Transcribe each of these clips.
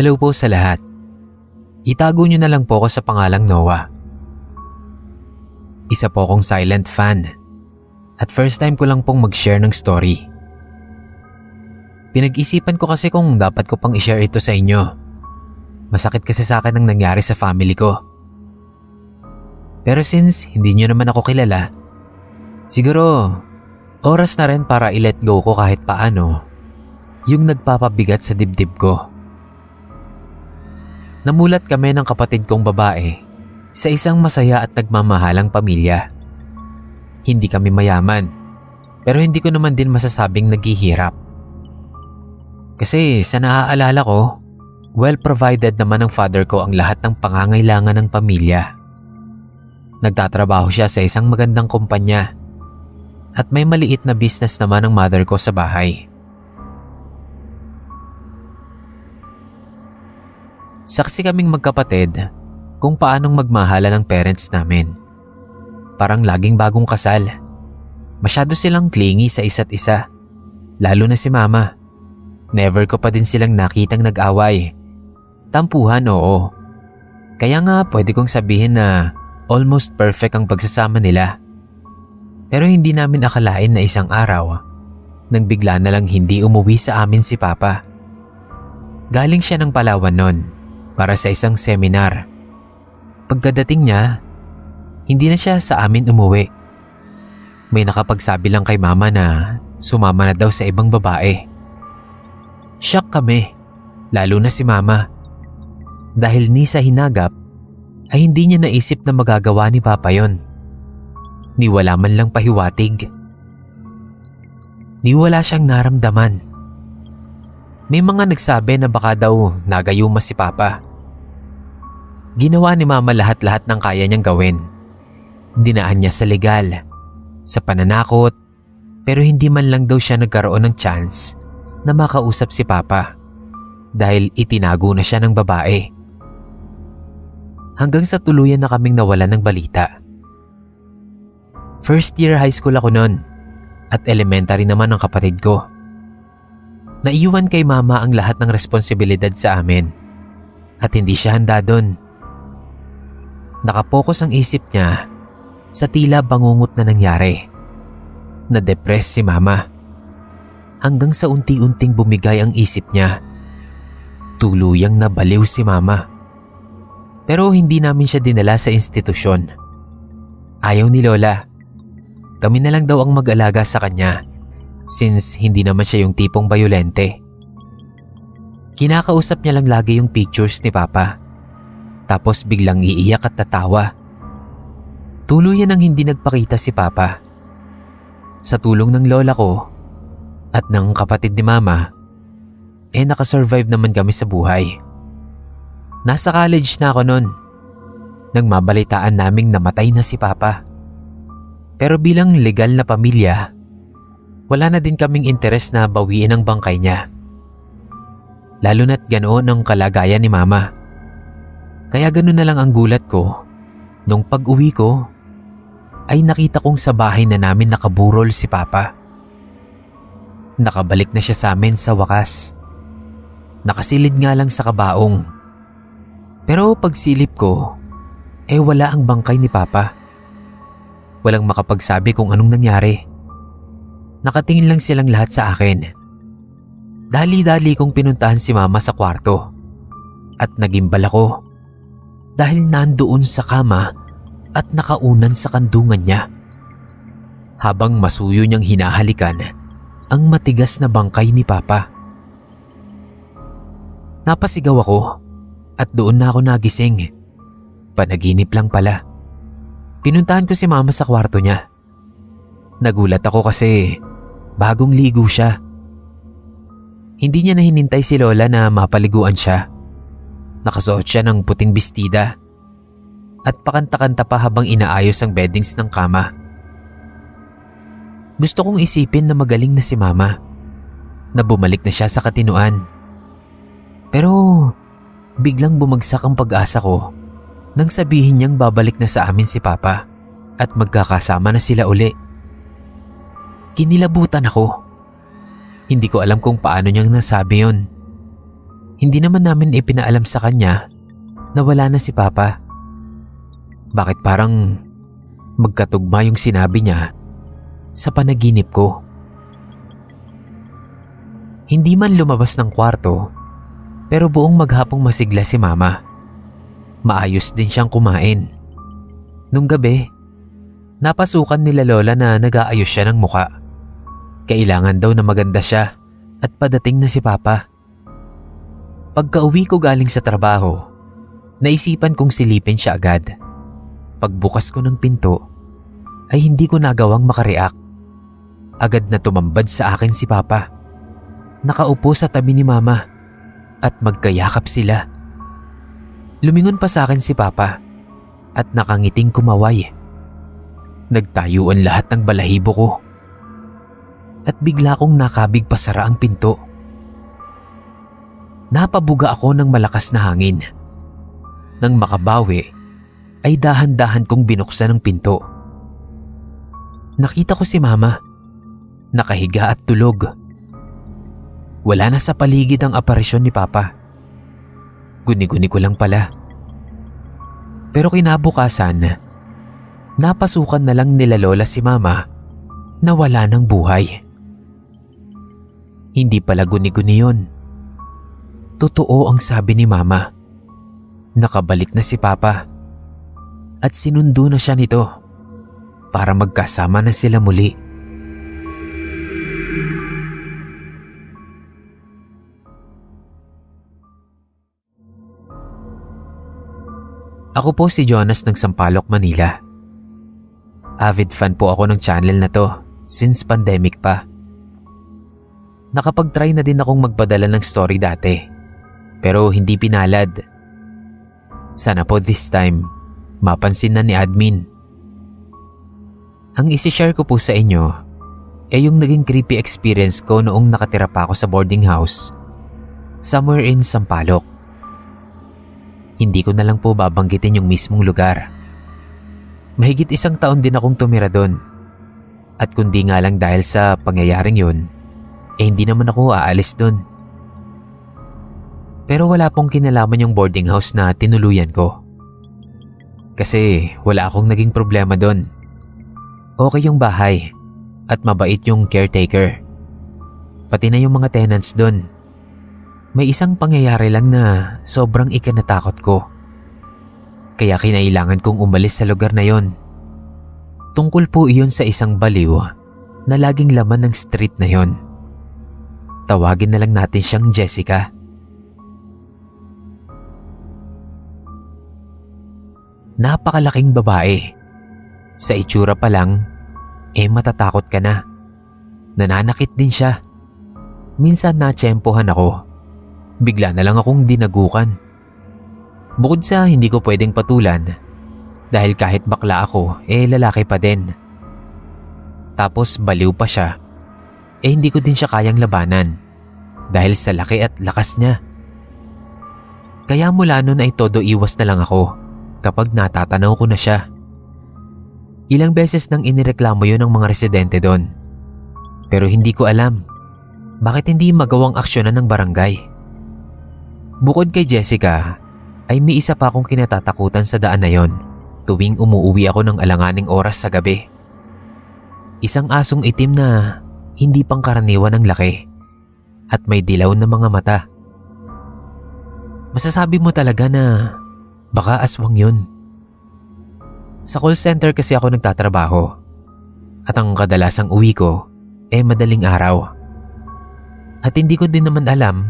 Hello po sa lahat. Itago niyo na lang po ako sa pangalang Noah. Isa po akong silent fan at first time ko lang pong mag-share ng story. Pinag-isipan ko kasi kung dapat ko pang i-share ito sa inyo. Masakit kasi sa akin ang nangyari sa family ko. Pero since hindi niyo naman ako kilala, siguro oras na rin para i-let go ko kahit paano yung nagpapabigat sa dibdib ko. Namulat kami ng kapatid kong babae sa isang masaya at nagmamahalang pamilya. Hindi kami mayaman, pero hindi ko naman din masasabing naghihirap. Kasi sa naaalala ko, well provided naman ng father ko ang lahat ng pangangailangan ng pamilya. Nagtatrabaho siya sa isang magandang kumpanya at may maliit na business naman ang mother ko sa bahay. Saksi kaming magkapatid kung paanong magmahala ng parents namin. Parang laging bagong kasal. Masyado silang clingy sa isa't isa. Lalo na si mama. Never ko pa din silang nakitang nag-away. Tampuhan, oo. Kaya nga pwede kong sabihin na almost perfect ang pagsasama nila. Pero hindi namin akalain na isang araw nang bigla na lang hindi umuwi sa amin si Papa. Galing siya ng Palawan noon para sa isang seminar. Pagkadating niya, hindi na siya sa amin umuwi. May nakapagsabi lang kay Mama na sumama na daw sa ibang babae. Shock kami, lalo na si Mama. Dahil ni sa hinagap ay hindi niya naisip na magagawa ni Papa yon. Ni wala man lang pahiwatig. Ni wala siyang naramdaman. May mga nagsabi na baka daw nagayuma si Papa. Ginawa ni Mama lahat-lahat ng kaya niyang gawin. Dinaan niya sa legal, sa pananakot, pero hindi man lang daw siya nagkaroon ng chance na makausap si Papa dahil itinago na siya ng babae. Hanggang sa tuluyan na kaming nawalan ng balita. First year high school ako noon at elementary naman ang kapatid ko. Naiwan kay Mama ang lahat ng responsibilidad sa amin at hindi siya handa doon. Nakapokus ang isip niya sa tila bangungot na nangyari. Na-depress si Mama. Hanggang sa unti-unting bumigay ang isip niya. Tuluyang nabaliw si Mama. Pero hindi namin siya dinala sa institusyon. Ayaw ni Lola. Kami na lang daw ang mag-alaga sa kanya since hindi naman siya yung tipong bayolente. Kinakausap niya lang lagi yung pictures ni Papa. Tapos biglang iiyak at tatawa. Tuluyan ang hindi nagpakita si Papa. Sa tulong ng lola ko at ng kapatid ni Mama, nakasurvive naman kami sa buhay. Nasa college na ako noon nang mabalitaan naming namatay na si Papa. Pero bilang legal na pamilya, wala na din kaming interes na bawiin ang bangkay niya. Lalo na't ganoon ang kalagayan ni Mama. Kaya ganoon na lang ang gulat ko nung pag-uwi ko ay nakita kong sa bahay na namin nakaburol si Papa. Nakabalik na siya sa amin sa wakas. Nakasilid nga lang sa kabaong. Pero pagsilip ko, wala ang bangkay ni Papa. Walang makapagsabi kung anong nangyari. Nakatingin lang silang lahat sa akin. Dali-dali kong pinuntahan si Mama sa kwarto at nagimbal ako dahil nandoon sa kama at nakaunan sa kandungan niya. Habang masuyo niyang hinahalikan ang matigas na bangkay ni Papa. Napasigaw ako at doon na ako nagising. Panaginip lang pala. Pinuntahan ko si Mama sa kwarto niya. Nagulat ako kasi bagong ligo siya. Hindi niya na hinintay si Lola na mapaliguan siya. Nakasuot siya ng puting bestida at pakanta-kanta pa habang inaayos ang beddings ng kama. Gusto kong isipin na magaling na si Mama, na bumalik na siya sa katinuan. Pero biglang bumagsak ang pag-asa ko nang sabihin niyang babalik na sa amin si Papa at magkakasama na sila uli. Kinilabutan ako. Hindi ko alam kung paano niyang nasabi yon. Hindi naman namin ipinaalam sa kanya na wala na si Papa. Bakit parang magkatugma yung sinabi niya sa panaginip ko? Hindi man lumabas ng kwarto, pero buong maghapong masigla si Mama. Maayos din siyang kumain. Nung gabi, napasukan nila Lola na nag-aayos siya ng muka. Kailangan daw na maganda siya at padating na si Papa. Pagka-uwi ko galing sa trabaho, naisipan kong silipin siya agad. Pagbukas ko ng pinto, ay hindi ko nagawang makareact. Agad na tumambad sa akin si Papa. Nakaupo sa tabi ni Mama at magkayakap sila. Lumingon pa sa akin si Papa at nakangiting kumaway. Nagtayuan lahat ng balahibo ko at bigla kong nakabig pasara ang pinto. Napabuga ako ng malakas na hangin. Nang makabawi, ay dahan-dahan kong binuksan ang pinto. Nakita ko si Mama, nakahiga at tulog. Wala na sa paligid ang aparisyon ni Papa. Guni-guni ko lang pala. Pero kinabukasan, napasukan na lang nila Lola si Mama na wala ng buhay. Hindi pala guni-guni yun. Totoo ang sabi ni Mama. Nakabalik na si Papa at sinundo na siya nito para magkasama na sila muli. Ako po si Jonas ng Sampaloc, Manila. Avid fan po ako ng channel na to since pandemic pa. Nakapag-try na din akong magpadala ng story dati, pero hindi pinalad. Sana po this time, mapansin na ni admin. Ang isi-share ko po sa inyo ay yung naging creepy experience ko noong nakatira pa ako sa boarding house somewhere in Sampaloc. Hindi ko na lang po babanggitin yung mismong lugar. Mahigit 1 taon din akong tumira doon. At kundi nga lang dahil sa pangyayaring yun, hindi naman ako aalis doon. Pero wala pong kinalaman yung boarding house na tinuluyan ko. Kasi wala akong naging problema doon. Okay yung bahay at mabait yung caretaker. Pati na yung mga tenants doon. May isang pangyayari lang na sobrang ikinatakot ko. Kaya kinailangan kong umalis sa lugar na yon. Tungkol po iyon sa isang baliw na laging laman ng street na yon. Tawagin na lang natin siyang Jessica. Napakalaking babae. Sa itsura pa lang, matatakot ka na. Nananakit din siya. Minsan natsyempohan ako. Bigla na lang akong dinagukan. Bukod sa hindi ko pwedeng patulan, dahil kahit bakla ako, lalaki pa din. Tapos baliw pa siya, hindi ko din siya kayang labanan, dahil sa laki at lakas niya. Kaya mula nun ay todo iwas na lang ako kapag natatanaw ko na siya. Ilang beses nang inireklamo yun ng mga residente doon. Pero hindi ko alam, bakit hindi magawang aksyonan ng barangay. Bukod kay Jessica, ay may isa pa akong kinatatakutan sa daan na yon tuwing umuuwi ako ng alanganing oras sa gabi. Isang asong itim na hindi pangkaraniwan ang laki at may dilaw na mga mata. Masasabi mo talaga na baka aswang yun. Sa call center kasi ako nagtatrabaho at ang kadalasang uwi ko madaling araw. At hindi ko din naman alam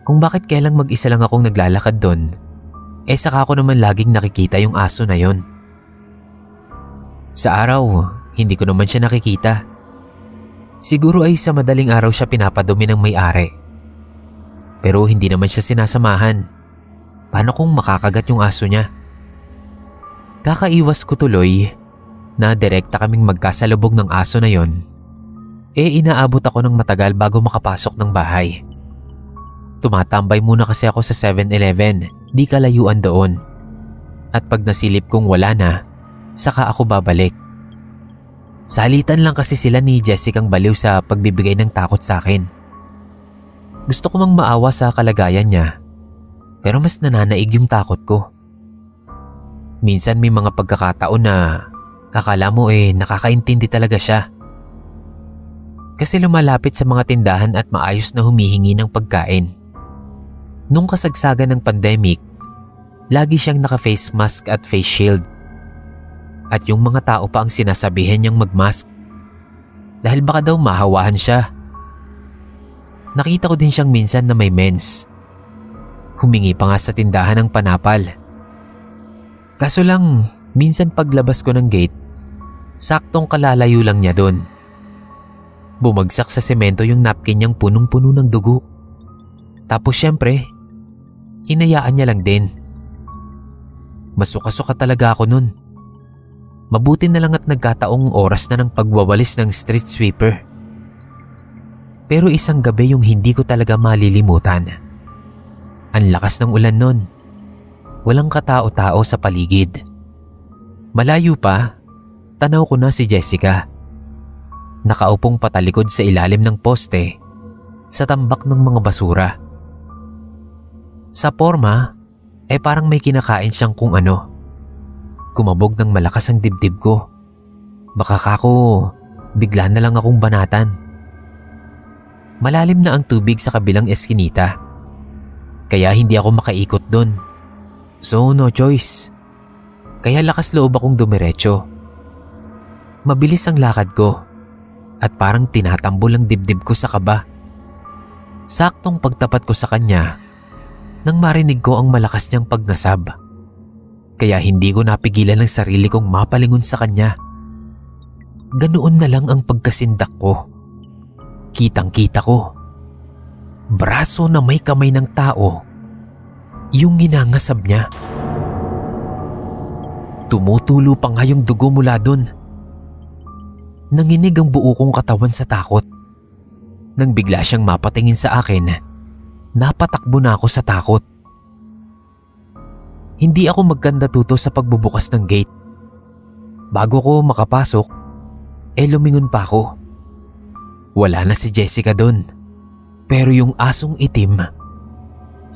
kung bakit kailang mag-isa lang akong naglalakad doon, saka ko naman laging nakikita yung aso na yon. Sa araw, hindi ko naman siya nakikita. Siguro ay sa madaling araw siya pinapadumi ng may-ari. Pero hindi naman siya sinasamahan. Paano kung makakagat yung aso niya? Kakaiwas ko tuloy na direkta kaming magkasalubog ng aso na yon. Inaabot ako ng matagal bago makapasok ng bahay. Tumatambay muna kasi ako sa 7-Eleven, di kalayuan doon. At pag nasilip kong wala na, saka ako babalik. Salitan lang kasi sila ni Jessicang baliw sa pagbibigay ng takot sa akin. Gusto ko mang maawa sa kalagayan niya, Pero mas nananaig yung takot ko. Minsan may mga pagkakataon na akala mo nakakaintindi talaga siya. Kasi lumalapit sa mga tindahan at maayos na humihingi ng pagkain. Nung kasagsagan ng pandemic, lagi siyang naka-face mask at face shield. At yung mga tao pa ang sinasabihan niyang mag-mask dahil baka daw mahawahan siya. Nakita ko din siyang minsan na may mens. Humingi pa nga sa tindahan ng panapal. Kaso lang, minsan paglabas ko ng gate, saktong kalalayo lang niya doon. Bumagsak sa semento yung napkin niyang punong-puno ng dugo. Tapos syempre, hinayaan niya lang din. Masuka-suka talaga ako nun. Mabuti na lang at nagkataong oras na ng pagwawalis ng street sweeper. Pero isang gabi yung hindi ko talaga malilimutan. Ang lakas ng ulan nun. Walang katao-tao sa paligid. Malayo pa, tanaw ko na si Jessica. Nakaupong patalikod sa ilalim ng poste sa tambak ng mga basura. Sa forma, parang may kinakain siyang kung ano. Kumabog ng malakas ang dibdib ko. Baka kako, bigla na lang akong banatan. Malalim na ang tubig sa kabilang eskinita. Kaya hindi ako makaikot doon. So no choice. Kaya lakas loob akong dumiretso. Mabilis ang lakad ko at parang tinatambol ang dibdib ko sa kaba. Saktong pagtapat ko sa kanya nang marinig ko ang malakas niyang pagngasab. Kaya hindi ko napigilan ang sarili kong mapalingon sa kanya. Ganoon na lang ang pagkasindak ko. Kitang-kita ko. Braso na may kamay ng tao. Yung ginangasab niya. Tumutulo pa nga yung dugo mula dun. Nanginig ang buo kong katawan sa takot. Nang bigla siyang mapatingin sa akin, napatakbo na ako sa takot. Hindi ako magkandatuto sa pagbubukas ng gate. Bago ko makapasok, lumingon pa ako. Wala na si Jessica doon. Pero yung asong itim,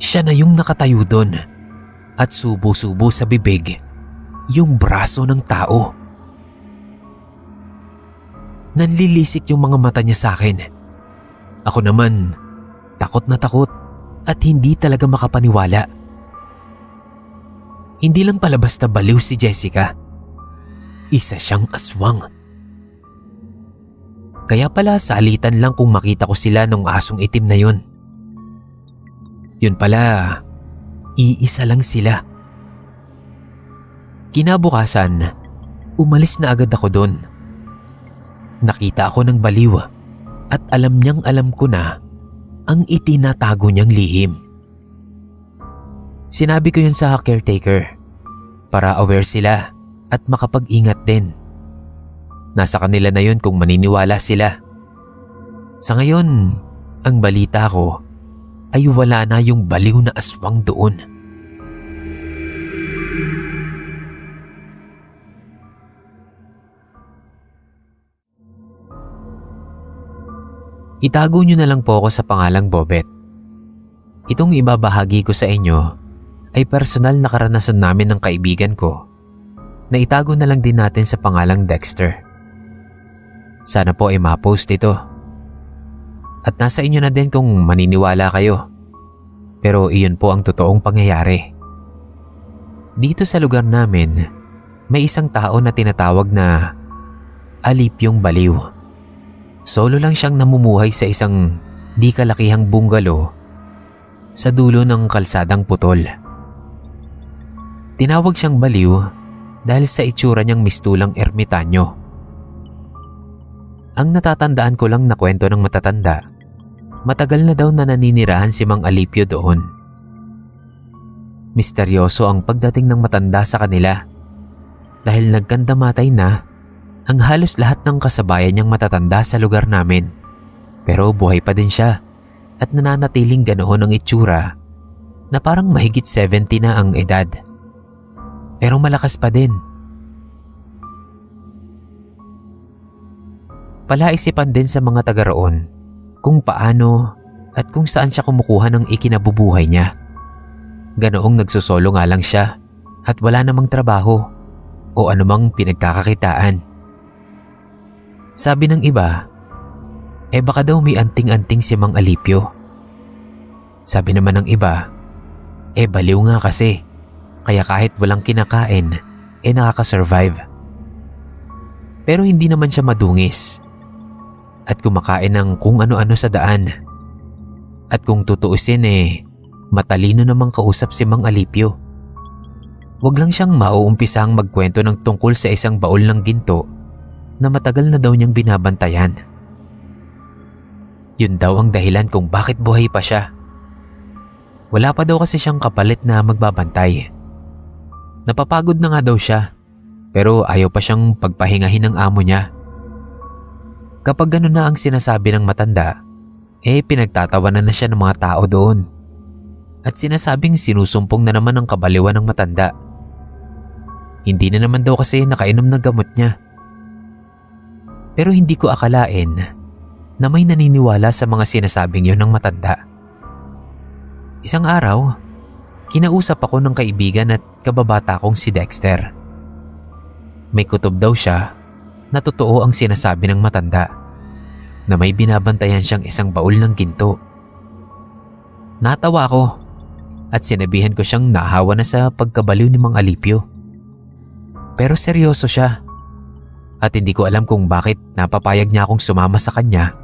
siya na yung nakatayo doon at subo-subo sa bibig yung braso ng tao. Nanlilisik yung mga mata niya sa akin. Ako naman, takot na takot at hindi talaga makapaniwala. Hindi lang pala basta baliw si Jessica. Isa siyang aswang. Kaya pala salitan lang kung makita ko sila nung asong itim na yun. Yun pala, iisa lang sila. Kinabukasan, umalis na agad ako doon. Nakita ako ng baliw at alam niyang alam ko na ang itinatago niyang lihim. Sinabi ko yun sa caretaker para aware sila at makapag-ingat din. Nasa kanila na yun kung maniniwala sila. Sa ngayon, ang balita ko ay wala na yung baliw na aswang doon. Itago nyo na lang po ako sa pangalang Bobet. Itong ibabahagi ko sa inyo ay personal na karanasan namin ng kaibigan ko na itago na lang din natin sa pangalang Dexter. Sana po ay ma-post ito. At nasa inyo na din kung maniniwala kayo. Pero iyon po ang totoong pangyayari. Dito sa lugar namin, may isang tao na tinatawag na Alipyong Baliw. Solo lang siyang namumuhay sa isang di kalakihang bungalow sa dulo ng kalsadang putol. Tinawag siyang baliw dahil sa itsura niyang mistulang ermitanyo. Ang natatandaan ko lang na kwento ng matatanda, matagal na daw na naninirahan si Mang Alipyo doon. Misteryoso ang pagdating ng matanda sa kanila dahil nagkandamatay na ang halos lahat ng kasabayan niyang matatanda sa lugar namin. Pero buhay pa din siya at nananatiling ganoon ang itsura na parang mahigit 70 na ang edad. Pero malakas pa din. Palaisipan din sa mga taga roon kung paano at kung saan siya kumukuha ng ikinabubuhay niya. Ganoong nagsusolo nga lang siya at wala namang trabaho o anumang pinagkakakitaan. Sabi ng iba, baka daw may anting-anting si Mang Alipio. Sabi naman ng iba, baliw nga kasi, kaya kahit walang kinakain, nakakasurvive. Pero hindi naman siya madungis at kumakain ng kung ano-ano sa daan. At kung tutuusin matalino namang kausap si Mang Alipio. Wag lang siyang mauumpisang magkwento ng tungkol sa isang baul ng ginto na matagal na daw niyang binabantayan. Yun daw ang dahilan kung bakit buhay pa siya. Wala pa daw kasi siyang kapalit na magbabantay. Napapagod na nga daw siya, pero ayaw pa siyang pagpahingahin ng amo niya. Kapag gano'n na ang sinasabi ng matanda, pinagtatawanan na siya ng mga tao doon. At sinasabing sinusumpong na naman ang kabaliwan ng matanda. Hindi na naman daw kasi nakainom ng gamot niya. Pero hindi ko akalain na may naniniwala sa mga sinasabing yon ng matanda. Isang araw, kinausap ako ng kaibigan at kababata kong si Dexter. May kutob daw siya na totoo ang sinasabi ng matanda, na may binabantayan siyang isang baul ng ginto. Natawa ako at sinabihan ko siyang nahawa na sa pagkabaliw ni Mang Alipio. Pero seryoso siya at hindi ko alam kung bakit napapayag niya akong sumama sa kanya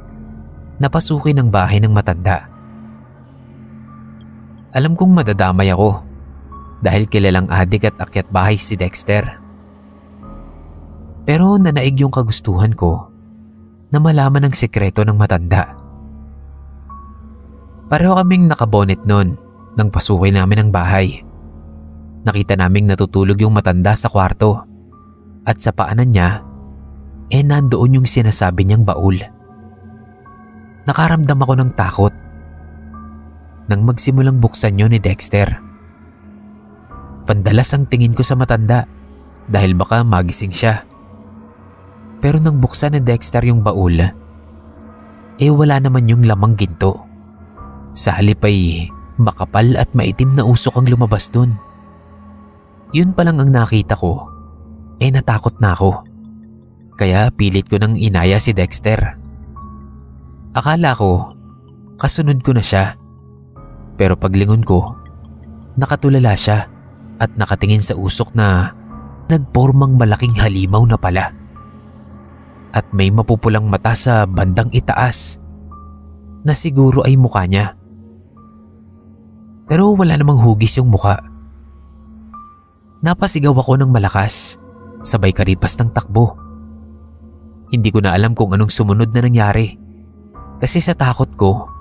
na pasukin ang bahay ng matanda. Alam kong madadamay ako dahil kilalang adik at akyat bahay si Dexter. Pero nanaig yung kagustuhan ko na malaman ang sekreto ng matanda. Pareho kaming nakabonet noon nang pasukin namin ang bahay. Nakita naming natutulog yung matanda sa kwarto at sa paanan niya nandoon yung sinasabi niyang baul. Nakaramdam ako ng takot nang magsimulang buksan yun ni Dexter. Pandalas ang tingin ko sa matanda dahil baka magising siya. Pero nang buksan ni Dexter yung baul, wala naman yung lamang ginto. Sa halip ay makapal at maitim na usok ang lumabas dun. Yun pa lang ang nakita ko, natakot na ako. Kaya pilit ko nang inaya si Dexter. Akala ko, kasunod ko na siya. Pero paglingon ko, nakatulala siya at nakatingin sa usok na nagpormang malaking halimaw na pala. At may mapupulang mata sa bandang itaas na siguro ay mukha niya. Pero wala namang hugis yung mukha. Napasigaw ako ng malakas, sabay karipas ng takbo. Hindi ko na alam kung anong sumunod na nangyari. Kasi sa takot ko,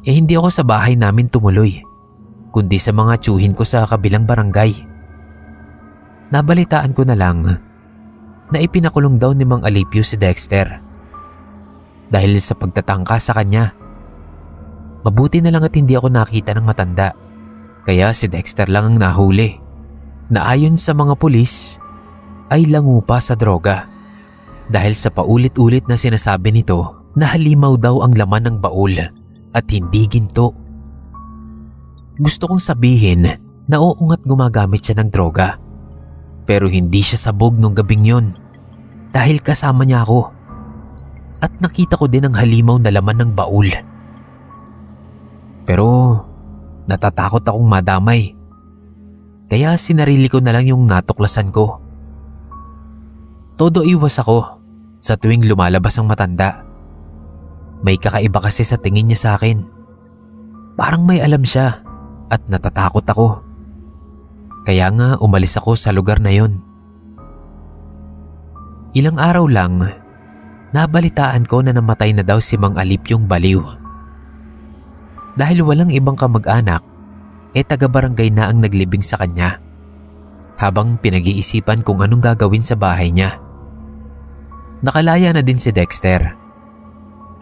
hindi ako sa bahay namin tumuloy, kundi sa mga tiyuhin ko sa kabilang barangay. Nabalitaan ko na lang na ipinakulong daw ni Mang Alipio si Dexter dahil sa pagtatangka sa kanya. Mabuti na lang at hindi ako nakita ng matanda, kaya si Dexter lang ang nahuli, na ayon sa mga pulis ay langupa sa droga dahil sa paulit-ulit na sinasabi nito na halimaw daw ang laman ng baul at hindi ginto. Gusto kong sabihin na oo nga't gumagamit siya ng droga, pero hindi siya sabog nung gabing yon dahil kasama niya ako at nakita ko din ang halimaw na laman ng baul. Pero natatakot akong madamay, kaya sinarili ko na lang yung natuklasan ko. Todo iwas ako sa tuwing lumalabas ang matanda. May kakaiba kasi sa tingin niya sa akin. Parang may alam siya at natatakot ako. Kaya nga umalis ako sa lugar na yon. Ilang araw lang, nabalitaan ko na namatay na daw si Mang Alipyong baliw. Dahil walang ibang kamag-anak, taga-barangay na ang naglibing sa kanya. Habang pinag-iisipan kung anong gagawin sa bahay niya. Nakalaya na din si Dexter.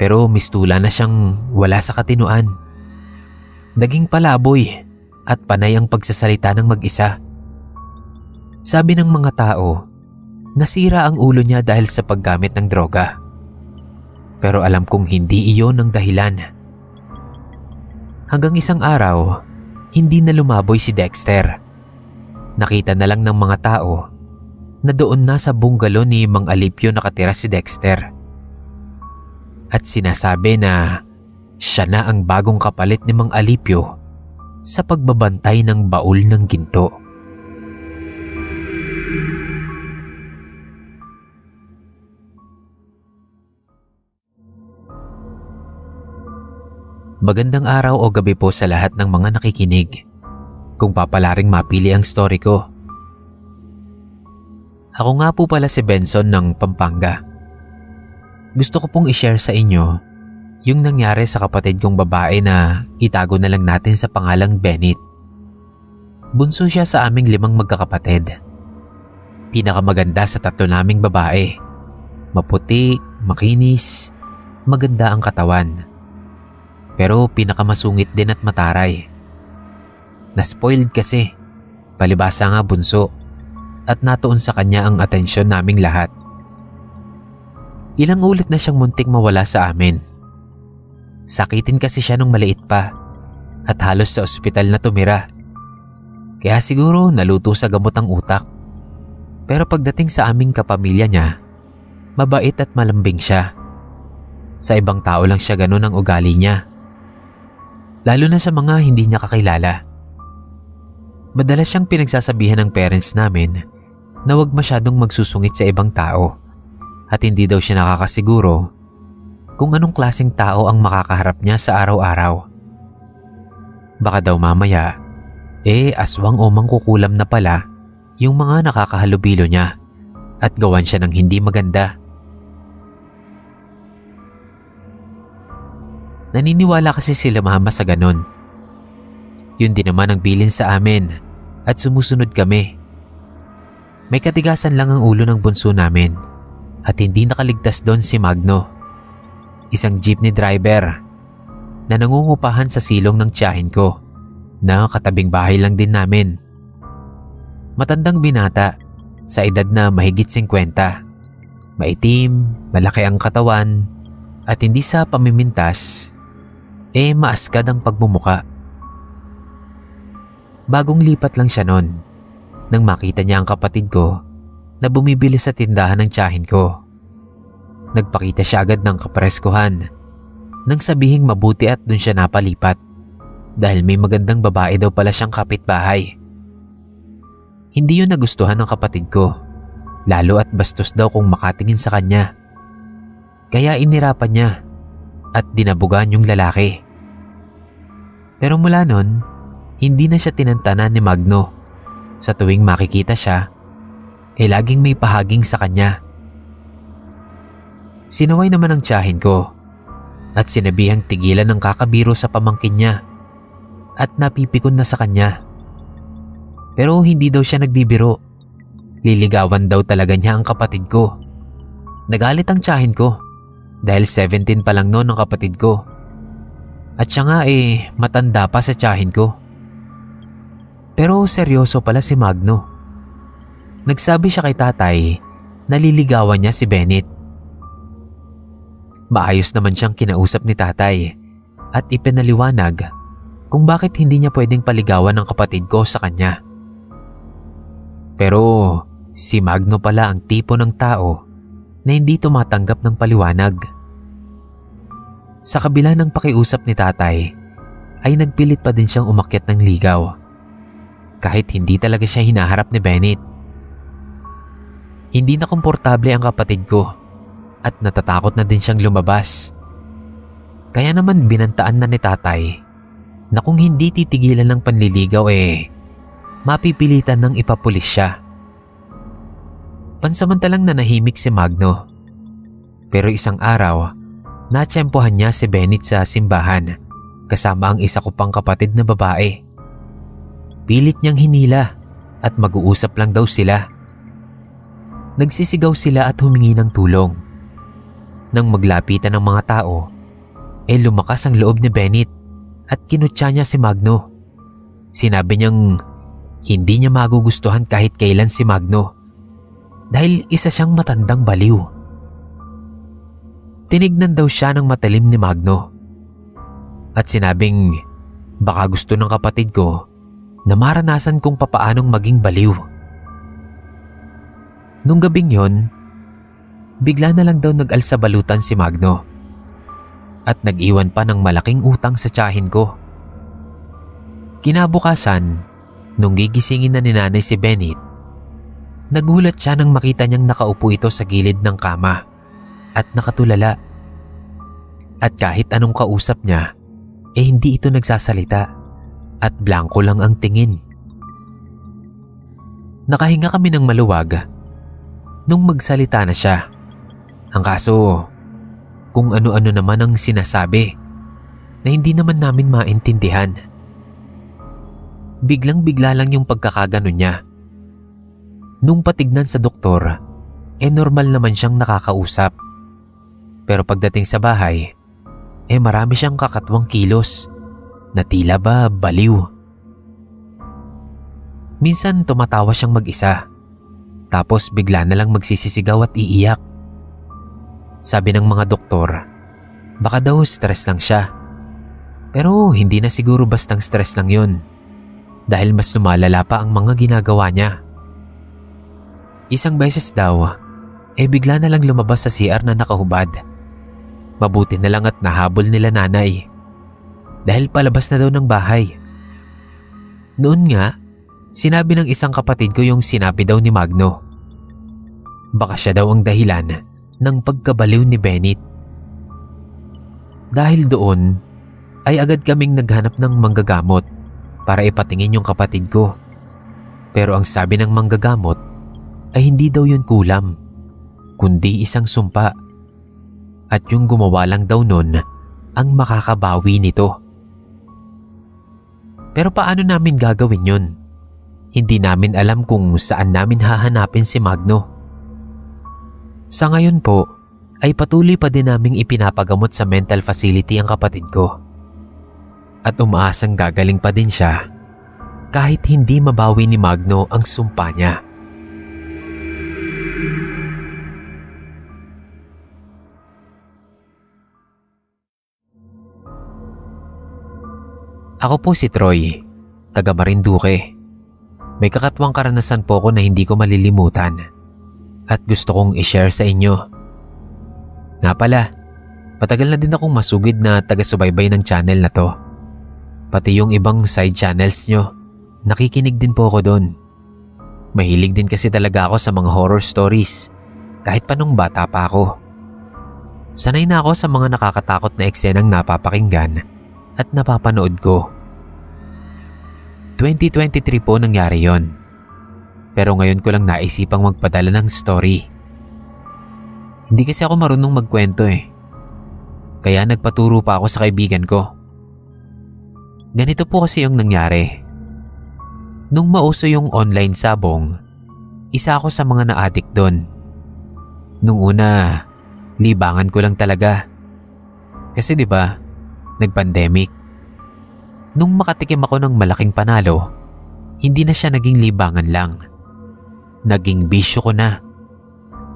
Pero mistula na siyang wala sa katinuan. Naging palaboy at panay ang pagsasalita ng mag-isa. Sabi ng mga tao, nasira ang ulo niya dahil sa paggamit ng droga. Pero alam kong hindi iyon ang dahilan. Hanggang isang araw, hindi na lumaboy si Dexter. Nakita na lang ng mga tao na doon na sa bungalow ni Mang Alipio nakatira si Dexter. At sinasabi na siya na ang bagong kapalit ni Mang Alipio sa pagbabantay ng baul ng ginto. Magandang araw o gabi po sa lahat ng mga nakikinig. Kung papalaring mapili ang story ko. Ako nga po pala si Benson ng Pampanga. Gusto ko pong i-share sa inyo yung nangyari sa kapatid kong babae na itago na lang natin sa pangalang Benit. Bunso siya sa aming 5 magkakapatid. Pinakamaganda sa 3 naming babae. Maputi, makinis, maganda ang katawan. Pero pinakamasungit din at mataray. Na-spoiled kasi, palibasa nga bunso, at natuon sa kanya ang atensyon naming lahat. Ilang ulit na siyang muntik mawala sa amin. Sakitin kasi siya nung maliit pa at halos sa ospital na tumira. Kaya siguro naluto sa gamot ang utak. Pero pagdating sa aming kapamilya niya, mabait at malambing siya. Sa ibang tao lang siya ganun ang ugali niya. Lalo na sa mga hindi niya kakilala. Madalas siyang pinagsasabihan ng parents namin na huwag masyadong magsusungit sa ibang tao at hindi daw siya nakakasiguro kung anong klaseng tao ang makakaharap niya sa araw-araw. Baka daw mamaya, aswang o mangkukulam na pala yung mga nakakahalubilo niya at gawan siya ng hindi maganda. Naniniwala kasi sila mama sa ganun. Yun din naman ang bilin sa amin. At sumusunod kami. May katigasan lang ang ulo ng bunso namin at hindi nakaligtas doon si Magno, isang jeepney driver na nangungupahan sa silong ng tiyahin ko na katabing bahay lang din namin. Matandang binata sa edad na mahigit 50, maitim, malaki ang katawan at hindi sa pamimintas, maaskad ang pagmumuka. Bagong lipat lang siya noon nang makita niya ang kapatid ko na bumibili sa tindahan ng tiyahin ko. Nagpakita siya agad ng kapreskuhan nang sabihing mabuti at dun siya napalipat dahil may magandang babae daw pala siyang kapitbahay. Hindi yun nagustuhan ng kapatid ko, lalo at bastos daw kung makatingin sa kanya. Kaya inirapan niya at dinabugan yung lalaki. Pero mula nun, hindi na siya tinantanan ni Magno. Sa tuwing makikita siya, laging may pahaging sa kanya. Sinaway naman ang tiyahin ko at sinabihang tigilan ng kakabiro sa pamangkin niya at napipikon na sa kanya. Pero hindi daw siya nagbibiro. Liligawan daw talaga niya ang kapatid ko. Nagalit ang tiyahin ko dahil 17 pa lang noon ang kapatid ko. At siya nga matanda pa sa tiyahin ko. Pero seryoso pala si Magno. Nagsabi siya kay tatay na liligawan niya si Benit. Maayos naman siyang kinausap ni tatay at ipinaliwanag kung bakit hindi niya pwedeng paligawan ng kapatid ko sa kanya. Pero si Magno pala ang tipo ng tao na hindi tumatanggap ng paliwanag. Sa kabila ng pakiusap ni tatay, ay nagpilit pa din siyang umakyat ng ligaw. Kahit hindi talaga siya hinaharap ni Benit. Hindi na komportable ang kapatid ko at natatakot na din siyang lumabas. Kaya naman binantaan na ni tatay na kung hindi titigilan ng panliligaw mapipilitan ng ipapulis siya. Pansamantalang nanahimik si Magno. Pero isang araw, natsyempohan niya si Benit sa simbahan kasama ang isa ko pang kapatid na babae. Pilit niyang hinila at mag-uusap lang daw sila. Nagsisigaw sila at humingi ng tulong. Nang maglapitan ng mga tao, lumakas ang loob ni Benit at kinutya niya si Magno. Sinabi niyang hindi niya magugustuhan kahit kailan si Magno dahil isa siyang matandang baliw. Tinignan daw siya ng matalim ni Magno at sinabing Baka gusto ng kapatid ko na maranasan kung papaanong maging baliw. Nung gabing yon, bigla na lang daw nag-alsabalutan si Magno at nag-iwan pa ng malaking utang sa tiyahin ko. Kinabukasan, nung gigisingin na ni nanay si Bennett, nagulat siya nang makita niyang nakaupo ito sa gilid ng kama at nakatulala. At kahit anong kausap niya, hindi ito nagsasalita at blanko lang ang tingin. Nakahinga kami ng maluwag nung magsalita na siya. Ang kaso, kung ano-ano naman ang sinasabi na hindi naman namin maintindihan. Biglang-bigla lang yung pagkakaganon niya. Nung patignan sa doktor, normal naman siyang nakakausap. Pero pagdating sa bahay, marami siyang kakatwang kilos na tila ba baliw. Minsan tumatawa siyang mag-isa, tapos bigla na lang magsisisigaw at iiyak. Sabi ng mga doktor, baka daw stress lang siya. Pero hindi na siguro bastang stress lang yun, dahil mas lumalala pa ang mga ginagawa niya. Isang beses daw, bigla na lang lumabas sa CR na nakahubad. Mabuti na lang at nahabol nila nanay, dahil palabas na daw ng bahay. Noon nga, sinabi ng isang kapatid ko yung sinabi daw ni Magno. Baka siya daw ang dahilan ng pagkabaliw ni Bennett. Dahil doon, ay agad kaming naghanap ng manggagamot para ipatingin yung kapatid ko. Pero ang sabi ng manggagamot ay hindi daw yun kulam, kundi isang sumpa. At yung gumawa lang daw nun ang makakabawi nito. Pero paano namin gagawin yun? Hindi namin alam kung saan namin hahanapin si Magno. Sa ngayon po, ay patuloy pa din naming ipinapagamot sa mental facility ang kapatid ko. At umaasang gagaling pa din siya kahit hindi mabawi ni Magno ang sumpa niya. Ako po si Troy, taga Marinduque. May kakatwang karanasan po ko na hindi ko malilimutan at gusto kong i-share sa inyo. Nga pala, patagal na din akong masugid na taga-subaybay ng channel na to. Pati yung ibang side channels nyo, nakikinig din po ako doon. Mahilig din kasi talaga ako sa mga horror stories kahit pa nung bata pa ako. Sanay na ako sa mga nakakatakot na eksenang napapakinggan at napapanood ko. 2023 po nangyari yon. Pero ngayon ko lang naisipang magpadala ng story. Hindi kasi ako marunong magkwento Kaya nagpaturo pa ako sa kaibigan ko. Ganito po kasi yung nangyari. Nung mauso yung online sabong, isa ako sa mga na-addict doon. Nung una, libangan ko lang talaga. Kasi 'di ba, nag-pandemic. Nung makatikim ako ng malaking panalo, hindi na siya naging libangan lang. Naging bisyo ko na.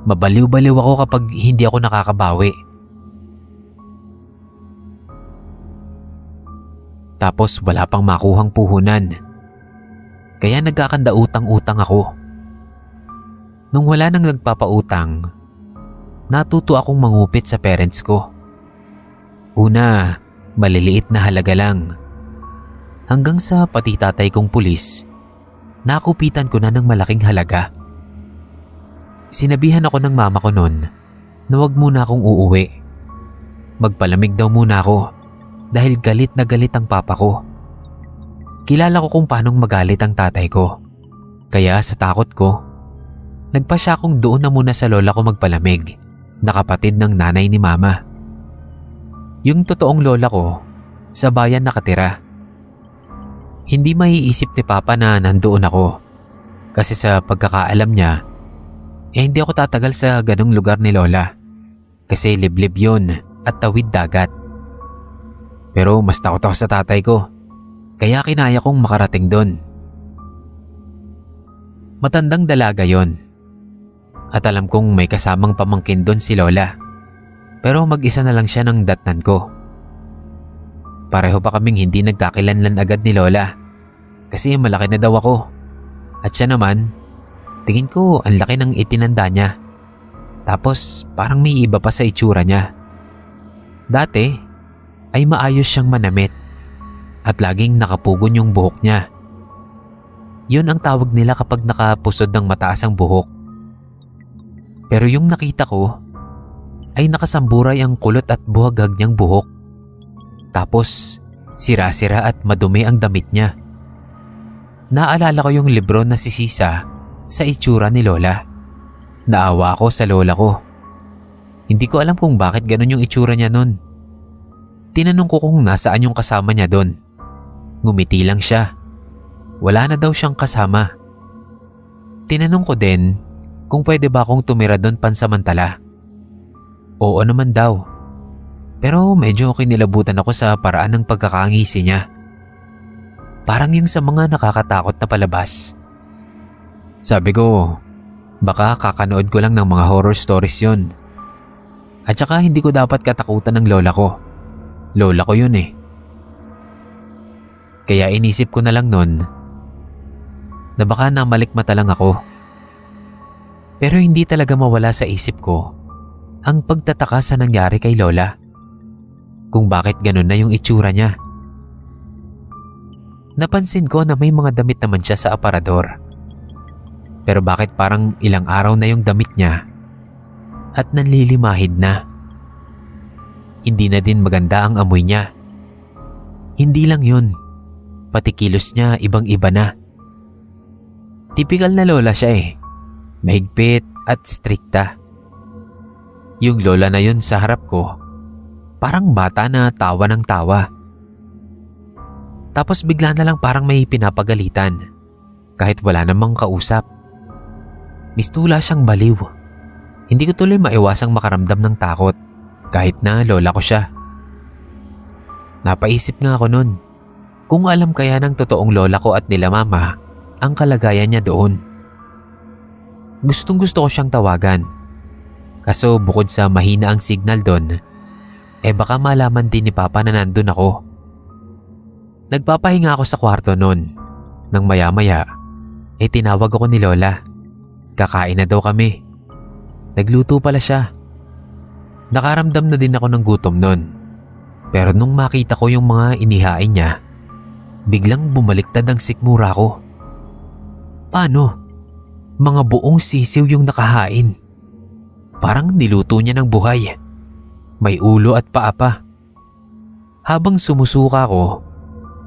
Mabaliw-baliw ako kapag hindi ako nakakabawi. Tapos wala pang makuhang puhunan. Kaya nagkakanda utang-utang ako. Nung wala nang nagpapautang, natuto akong mangupit sa parents ko. Una, maliliit na halaga lang. Hanggang sa pati tatay kong pulis, nakupitan ko na ng malaking halaga. Sinabihan ako ng mama ko noon na wag muna akong uuwi. Magpalamig daw muna ako dahil galit na galit ang papa ko. Kilala ko kung paanong magalit ang tatay ko. Kaya sa takot ko, nagpasya akong doon na muna sa lola ko magpalamig, na kapatid ng nanay ni mama. Yung totoong lola ko, sa bayan nakatira. Hindi maiisip ni papa na nandoon ako. Kasi sa pagkakaalam niya, hindi ako tatagal sa ganong lugar ni lola. Kasi liblib yun at tawid dagat. Pero mas takot ako sa tatay ko, kaya kinaya kong makarating doon. Matandang dalaga yon. At alam kong may kasamang pamangkin doon si lola. Pero mag-isa na lang siya ng datnan ko. Pareho pa kaming hindi nagkakilanlan agad ni Lola kasi malaki na daw ako. At siya naman, tingin ko ang laki ng itinanda niya. Tapos parang may iba pa sa itsura niya. Dati ay maayos siyang manamit at laging nakapugon yung buhok niya. Yun ang tawag nila kapag nakapusod ng mataas ang buhok. Pero yung nakita ko ay nakasamburay ang kulot at buhagag niyang buhok. Tapos sira-sira at madumi ang damit niya. Naalala ko yung libro na si Sisa sa itsura ni Lola. Naawa ako sa lola ko. Hindi ko alam kung bakit ganun yung itsura niya nun. Tinanong ko kung nasaan yung kasama niya doon. Ngumiti lang siya. Wala na daw siyang kasama. Tinanong ko din kung pwede ba akong tumira doon pansamantala. Oo naman daw. Pero medyo kinilabutan ako sa paraan ng pagkakangisi niya. Parang yung sa mga nakakatakot na palabas. Sabi ko, baka kakanood ko lang ng mga horror stories yun. At saka hindi ko dapat katakutan ng lola ko. Lola ko yun eh. Kaya inisip ko na lang nun na baka namalikmata lang ako. Pero hindi talaga mawala sa isip ko ang pagtataka sa nangyari kay Lola. Kung bakit ganun na yung itsura niya. Napansin ko na may mga damit naman siya sa aparador. Pero bakit parang ilang araw na yung damit niya at nanlilimahid na? Hindi na din maganda ang amoy niya. Hindi lang yun, pati kilos niya ibang-iba na. Tipikal na lola siya eh. Mahigpit at strikta. Yung lola na yun sa harap ko, parang bata na tawa ng tawa. Tapos bigla na lang parang may pinapagalitan kahit wala namang kausap. Mistula siyang baliw. Hindi ko tuloy maiwasang makaramdam ng takot kahit na lola ko siya. Napaisip nga ako nun kung alam kaya ng totoong lola ko at nila mama ang kalagayan niya doon. Gustong gusto ko siyang tawagan. Kaso bukod sa mahina ang signal doon, baka malaman din ni Papa na nandun ako. Nagpapahinga ako sa kwarto noon. Nang maya-maya, tinawag ako ni Lola. Kakain na daw kami. Nagluto pala siya. Nakaramdam na din ako ng gutom noon. Pero nung makita ko yung mga inihain niya, biglang bumaliktad ang sikmura ko. Paano? Mga buong sisiw yung nakahain. Parang niluto niya ng buhay. May ulo at paa pa. Habang sumusuka ko,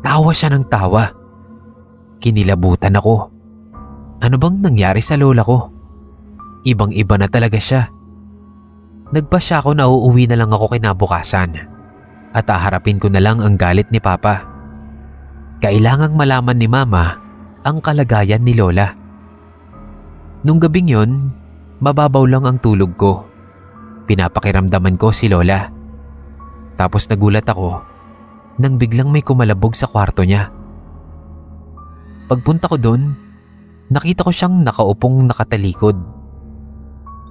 tawa siya ng tawa. Kinilabutan ako. Ano bang nangyari sa lola ko? Ibang-iba na talaga siya. Nagpasya ako na uuwi na lang ako kinabukasan at haharapin ko na lang ang galit ni Papa. Kailangang malaman ni Mama ang kalagayan ni Lola. Nung gabing yon, mababaw lang ang tulog ko. Pinapakiramdaman ko si Lola. Tapos nagulat ako nang biglang may kumalabog sa kwarto niya. Pagpunta ko doon, nakita ko siyang nakaupong nakatalikod.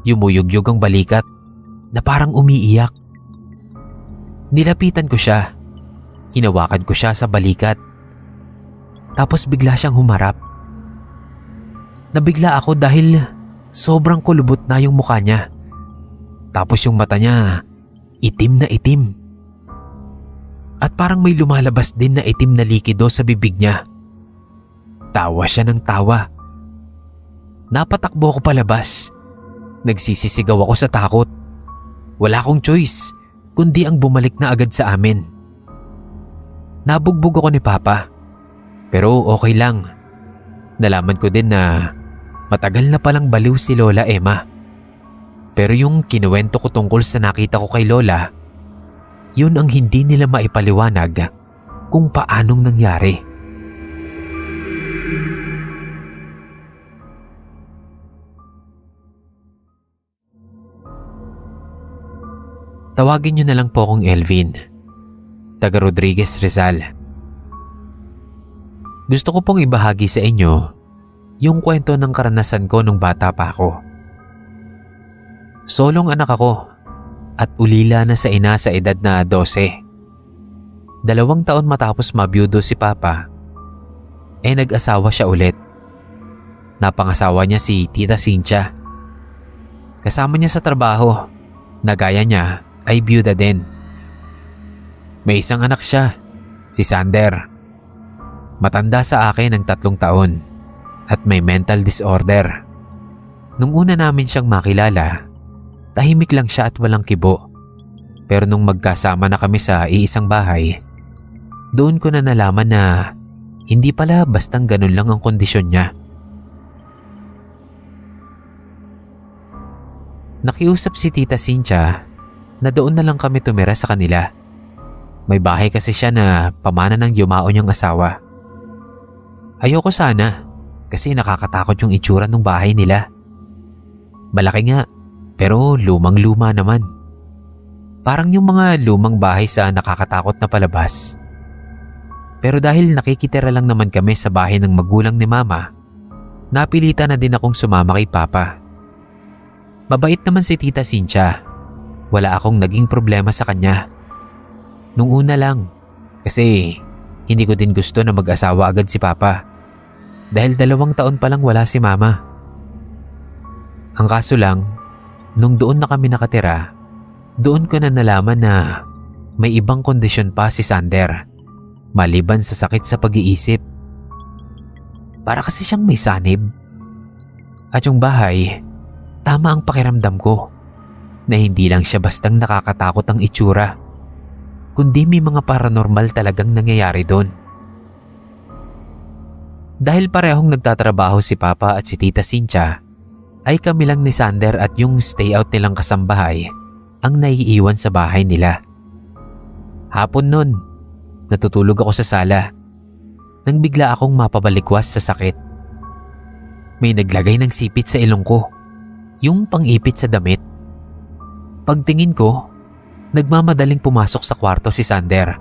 Yumuyugyug ang balikat na parang umiiyak. Nilapitan ko siya. Hinawakan ko siya sa balikat. Tapos bigla siyang humarap. Nabigla ako dahil sobrang kulubot na yung mukha niya. Tapos yung mata niya, itim na itim. At parang may lumalabas din na itim na likido sa bibig niya. Tawa siya ng tawa. Napatakbo ko palabas. Nagsisisigaw ako sa takot. Wala akong choice kundi ang bumalik na agad sa amin. Nabugbog ako ni Papa. Pero okay lang. Nalaman ko din na matagal na palang baliw si Lola Emma. Pero yung kinuwento ko tungkol sa nakita ko kay Lola, yun ang hindi nila maipaliwanag kung paanong nangyari. Tawagin niyo na lang po akong Elvin, taga Rodriguez, Rizal. Gusto ko pong ibahagi sa inyo yung kwento ng karanasan ko nung bata pa ako. Solong anak ako at ulila na sa ina sa edad na 12. 2 taon matapos mabiyudo si Papa, nag-asawa siya ulit. Napangasawa niya si Tita Cynthia. Kasama niya sa trabaho na gaya niya ay biyuda din. May isang anak siya, si Sander. Matanda sa akin ng 3 taon at may mental disorder. Nung una namin siyang makilala, tahimik lang siya at walang kibo. Pero nung magkasama na kami sa iisang bahay, doon ko na nalaman na hindi pala bastang ganun lang ang kondisyon niya. Nakiusap si Tita Cynthia na doon na lang kami tumira sa kanila. May bahay kasi siya na pamana ng yumao niyang asawa. Ayoko sana kasi nakakatakot yung itsura ng bahay nila. Malaki nga pero lumang-luma naman. Parang yung mga lumang bahay sa nakakatakot na palabas. Pero dahil nakikitira lang naman kami sa bahay ng magulang ni Mama, napilitan na din akong sumama kay Papa. Mabait naman si Tita Cynthia. Wala akong naging problema sa kanya. Nung una lang, kasi hindi ko din gusto na mag-asawa agad si Papa. Dahil 2 taon pa lang wala si Mama. Ang kaso lang, nung doon na kami nakatira, doon ko na nalaman na may ibang kondisyon pa si Sander. Maliban sa sakit sa pag-iisip. Para kasi siyang may sanib. At yung bahay, tama ang pakiramdam ko na hindi lang siya bastang nakakatakot ang itsura, kundi may mga paranormal talagang nangyayari doon. Dahil parehong nagtatrabaho si Papa at si Tita Cynthia, ay kami lang ni Sander at yung stay out nilang kasambahay ang naiiwan sa bahay nila. Hapon nun, natutulog ako sa sala nang bigla akong mapabalikwas sa sakit. May naglagay ng sipit sa ilong ko, yung pang-ipit sa damit. Pagtingin ko, nagmamadaling pumasok sa kwarto si Sander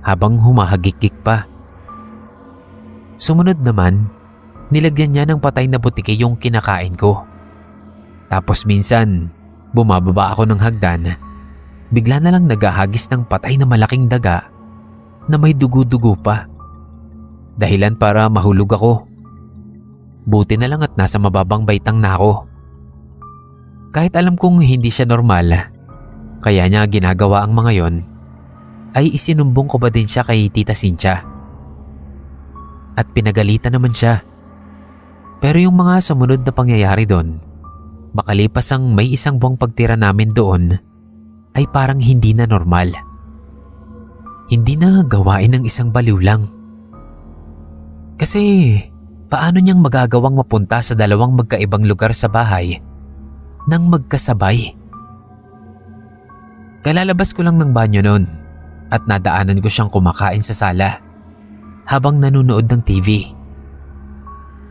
habang humahagikik pa. Sumunod naman, nilagyan niya ng patay na butike yung kinakain ko. Tapos minsan, bumababa ako ng hagdan, bigla na lang naghahagis ng patay na malaking daga na may dugo-dugo pa. Dahilan para mahulog ako. Buti na lang at nasa mababang baitang na ako. Kahit alam kong hindi siya normal, kaya niya ginagawa ang mga yon, ay isinumbong ko ba din siya kay Tita Cynthia. At pinagalitan naman siya. Pero yung mga sumunod na pangyayari doon, makalipas ang may 1 buwang pagtira namin doon, ay parang hindi na normal. Hindi na gawain ng isang baliw lang. Kasi paano niyang magagawang mapunta sa 2 magkaibang lugar sa bahay nang magkasabay? Kalalabas ko lang ng banyo noon at nadaanan ko siyang kumakain sa sala habang nanonood ng TV.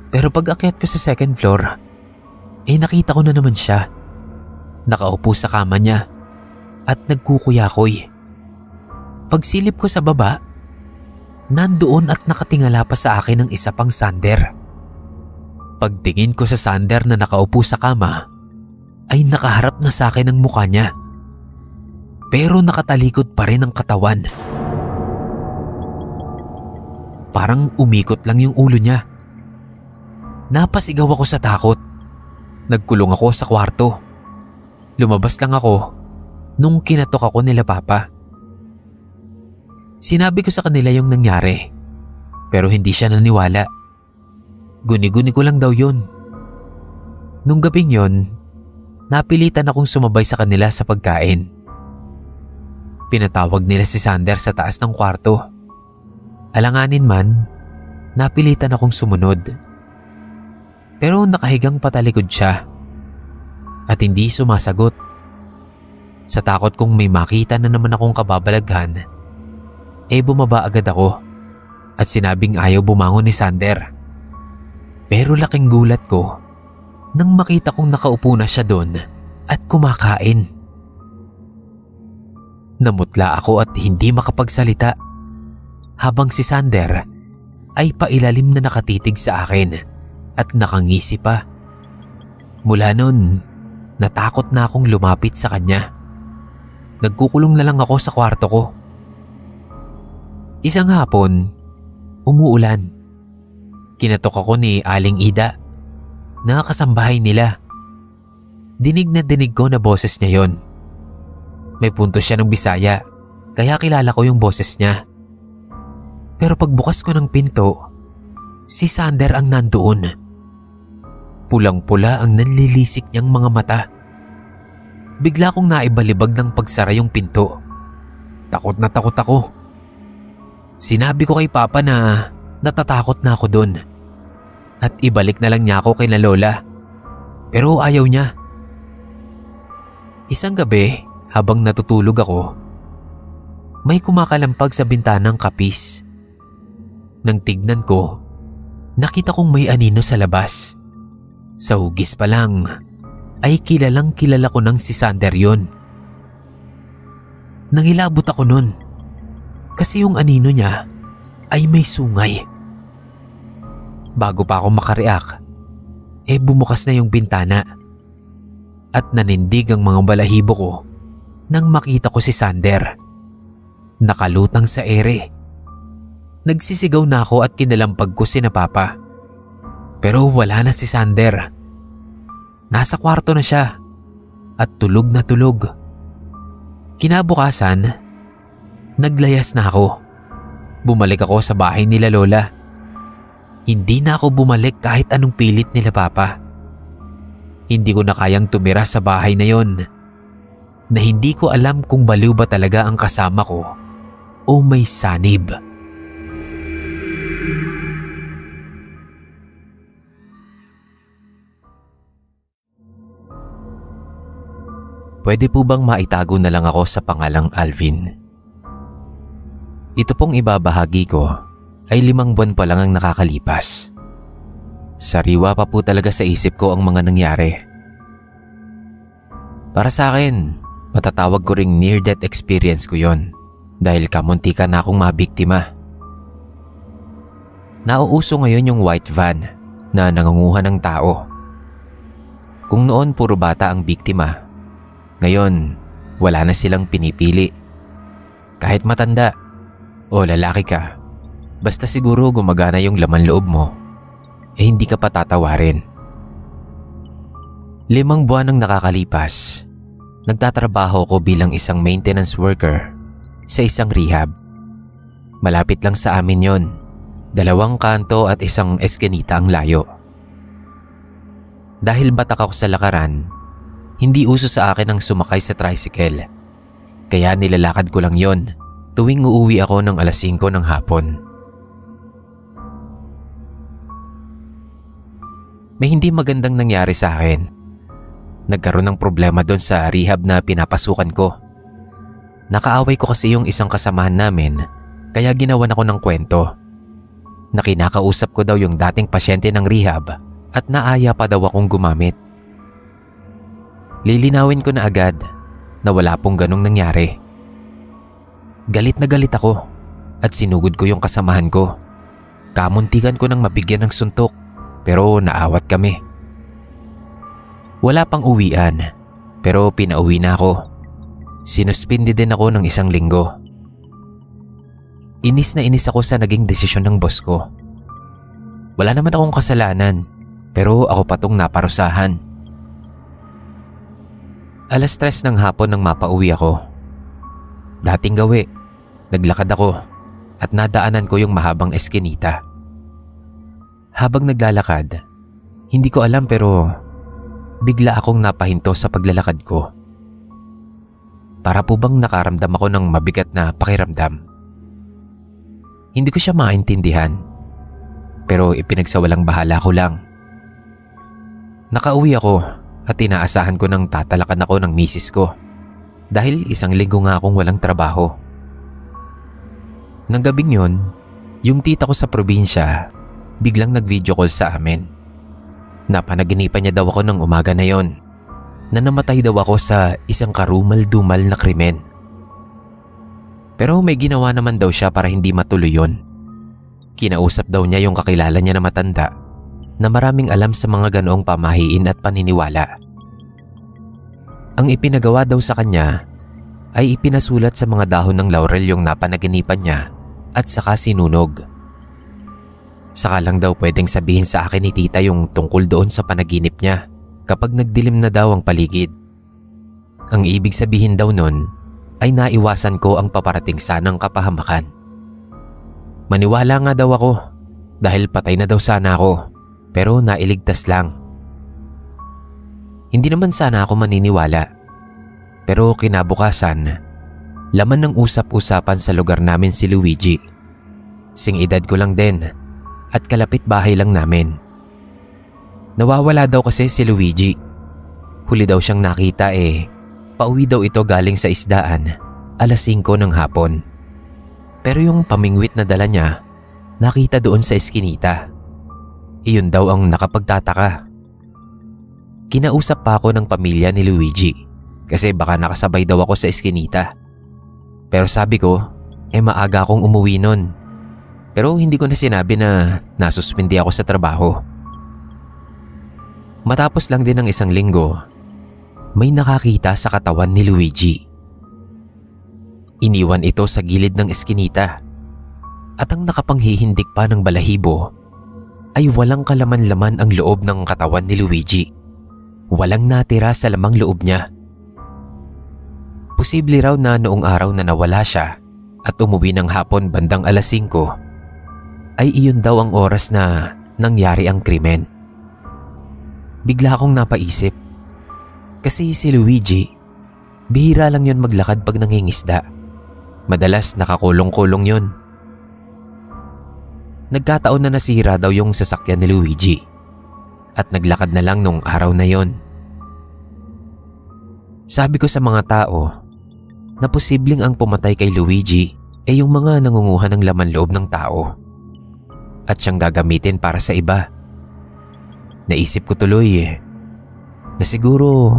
Pero pag akyat ko sa 2nd floor, nakita ko na naman siya. Nakaupo sa kama niya at nagkukuyakoy. Pagsilip ko sa baba, nandoon at nakatingala pa sa akin ang isa pang Sander. Pagtingin ko sa Sander na nakaupo sa kama, ay nakaharap na sa akin ang mukha niya. Pero nakatalikod pa rin ang katawan. Parang umikot lang yung ulo niya. Napasigaw ako sa takot. Nagkulong ako sa kwarto. Lumabas lang ako nung kinatok ako nila Papa. Sinabi ko sa kanila yung nangyari, pero hindi siya naniwala. Guni-guni ko lang daw yun. Nung gabing yon, napilitan akong sumabay sa kanila sa pagkain. Pinatawag nila si Sander sa taas ng kwarto. Alanganin man, napilitan akong sumunod. Pero nakahigang patalikod siya at hindi sumasagot. Sa takot kong may makita na naman akong kababalaghan, bumaba agad ako at sinabing ayaw bumangon ni Sander. Pero laking gulat ko nang makita kong nakaupo na siya doon at kumakain. Namutla ako at hindi makapagsalita habang si Sander ay pailalim na nakatitig sa akin at nakangisi pa. Mula noon, natakot na akong lumapit sa kanya. Nagkukulong na lang ako sa kwarto ko. Isang hapon, umuulan. Kinatok ako ni Aling Ida na kasambahay nila. Dinig na dinig ko na boses niya yon. May punto siya ng Bisaya, kaya kilala ko yung boses niya. Pero pagbukas ko ng pinto, si Sander ang nandoon. Pulang-pula ang nanlilisik niyang mga mata. Bigla kong naibalibag ng pagsara yung pinto. Takot na takot ako. Sinabi ko kay Papa na natatakot na ako doon. At ibalik na lang niya ako kay na Lola. Pero ayaw niya. Isang gabi, habang natutulog ako, may kumakalampag sa bintanang kapis. Nang tignan ko, nakita kong may anino sa labas. Sa hugis pa lang, ay kilalang kilala ko ng si Sander yon. Nangilabot ako nun, kasi yung anino niya ay may sungay. Bago pa ako makareact, bumukas na yung bintana. At nanindig ang mga balahibo ko nang makita ko si Sander. Nakalutang sa ere. Nagsisigaw na ako at kinalampag ko sina Papa. Pero wala na si Sander. Nasa kwarto na siya at tulog na tulog. Kinabukasan, naglayas na ako. Bumalik ako sa bahay nila Lola. Hindi na ako bumalik kahit anong pilit nila Papa. Hindi ko na kayang tumira sa bahay na yon, na hindi ko alam kung baliw ba talaga ang kasama ko o may sanib. Pwede po bang maitago na lang ako sa pangalang Alvin? Ito pong ibabahagi ko ay 5 buwan pa lang ang nakakalipas. Sariwa pa po talaga sa isip ko ang mga nangyari. Para sa akin, matatawag ko ring near-death experience ko yon dahil kamuntikan na akong mabiktima. Nauuso ngayon yung white van na nangunguha ng tao. Kung noon puro bata ang biktima, ngayon, wala na silang pinipili. Kahit matanda o lalaki ka, basta siguro gumagana yung laman loob mo, hindi ka pa tatawarin. 5 buwan ang nakakalipas, nagtatrabaho ko bilang isang maintenance worker sa isang rehab. Malapit lang sa amin yon, 2 kanto at isang eskinita ang layo. Dahil batak ako sa lakaran, hindi uso sa akin ang sumakay sa tricycle. Kaya nilalakad ko lang yon tuwing uuwi ako ng 5:00 ng hapon. May hindi magandang nangyari sa akin. Nagkaroon ng problema doon sa rehab na pinapasukan ko. Nakaaway ko kasi yung isang kasamahan namin, kaya ginawan ako ng kwento. Na kinakausap ko daw yung dating pasyente ng rehab at naaya pa daw akong gumamit. Lilinawin ko na agad na wala pong ganong nangyari. Galit na galit ako at sinugod ko yung kasamahan ko. Kamuntikan ko nang mabigyan ng suntok pero naawat kami. Wala pang uwian pero pinauwi na ako. Sinuspindi din ako ng 1 linggo. Inis na inis ako sa naging desisyon ng boss ko. Wala naman akong kasalanan pero ako pa tong naparusahan. 3:00 ng hapon nang mapauwi ako. Dating gawi, naglakad ako at nadaanan ko yung mahabang eskinita. Habang naglalakad, hindi ko alam pero bigla akong napahinto sa paglalakad ko. Para po bang nakaramdam ako ng mabigat na pakiramdam. Hindi ko siya maintindihan pero ipinagsawalang bahala ko lang. Nakauwi ako at inaasahan ko nang tatalakan ako ng misis ko dahil 1 linggo nga akong walang trabaho. Nang gabing yon, yung tita ko sa probinsya biglang nag-video call sa amin. Napanaginipan niya daw ako ng umaga na yon na namatay daw ako sa isang karumal-dumal na krimen. Pero may ginawa naman daw siya para hindi matuloy yon. Kinausap daw niya yung kakilala niya na matanda na maraming alam sa mga ganoong pamahiin at paniniwala. Ang ipinagawa daw sa kanya ay ipinasulat sa mga dahon ng laurel yung napanaginipan niya at saka sinunog. Saka lang daw pwedeng sabihin sa akin ni tita yung tungkol doon sa panaginip niya kapag nagdilim na daw ang paligid. Ang ibig sabihin daw nun ay naiwasan ko ang paparating sanang kapahamakan. Maniwala nga daw ako dahil patay na daw sana ako, pero nailigtas lang. Hindi naman sana ako maniniwala, pero kinabukasan, laman ng usap-usapan sa lugar namin si Luigi. Sing edad ko lang din at kalapit bahay lang namin. Nawawala daw kasi si Luigi. Huli daw siyang nakita pauwi daw ito galing sa isdaan, 5:00 ng hapon. Pero yung pamingwit na dala niya, nakita doon sa eskinita. Iyon daw ang nakapagtataka. Kinausap pa ako ng pamilya ni Luigi kasi baka nakasabay daw ako sa eskinita. Pero sabi ko, maaga akong umuwi nun. Pero hindi ko na sinabi na nasuspindi ako sa trabaho. Matapos lang din ng 1 linggo, may nakakita sa katawan ni Luigi. Iniwan ito sa gilid ng eskinita at ang nakapanghihindik pa ng balahibo ay walang kalaman-laman ang loob ng katawan ni Luigi. Walang natira sa lamang loob niya. Posible raw na noong araw na nawala siya at umuwi ng hapon bandang 5:00 ay iyon daw ang oras na nangyari ang krimen. Bigla akong napaisip. Kasi si Luigi, bihira lang yun maglakad pag nangingisda. Madalas nakakulong-kulong yun. Nagkataon na nasira daw yung sasakyan ni Luigi at naglakad na lang nung araw na yon. Sabi ko sa mga tao na posibleng ang pumatay kay Luigi yung mga nangunguha ng laman loob ng tao at siyang gagamitin para sa iba. Naisip ko tuloy na siguro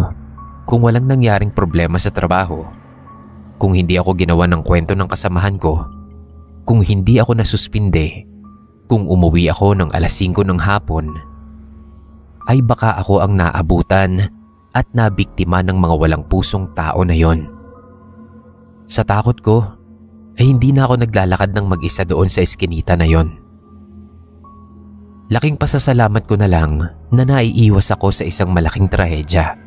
kung walang nangyaring problema sa trabaho, kung hindi ako ginawa ng kwento ng kasamahan ko, kung hindi ako nasuspinde, kung umuwi ako ng 5:00 ng hapon, ay baka ako ang naabutan at nabiktima ng mga walang pusong tao na yon. Sa takot ko, hindi na ako naglalakad ng mag-isa doon sa eskinita na yon. Laking pasasalamat ko na lang na naiiwas ako sa isang malaking trahedya.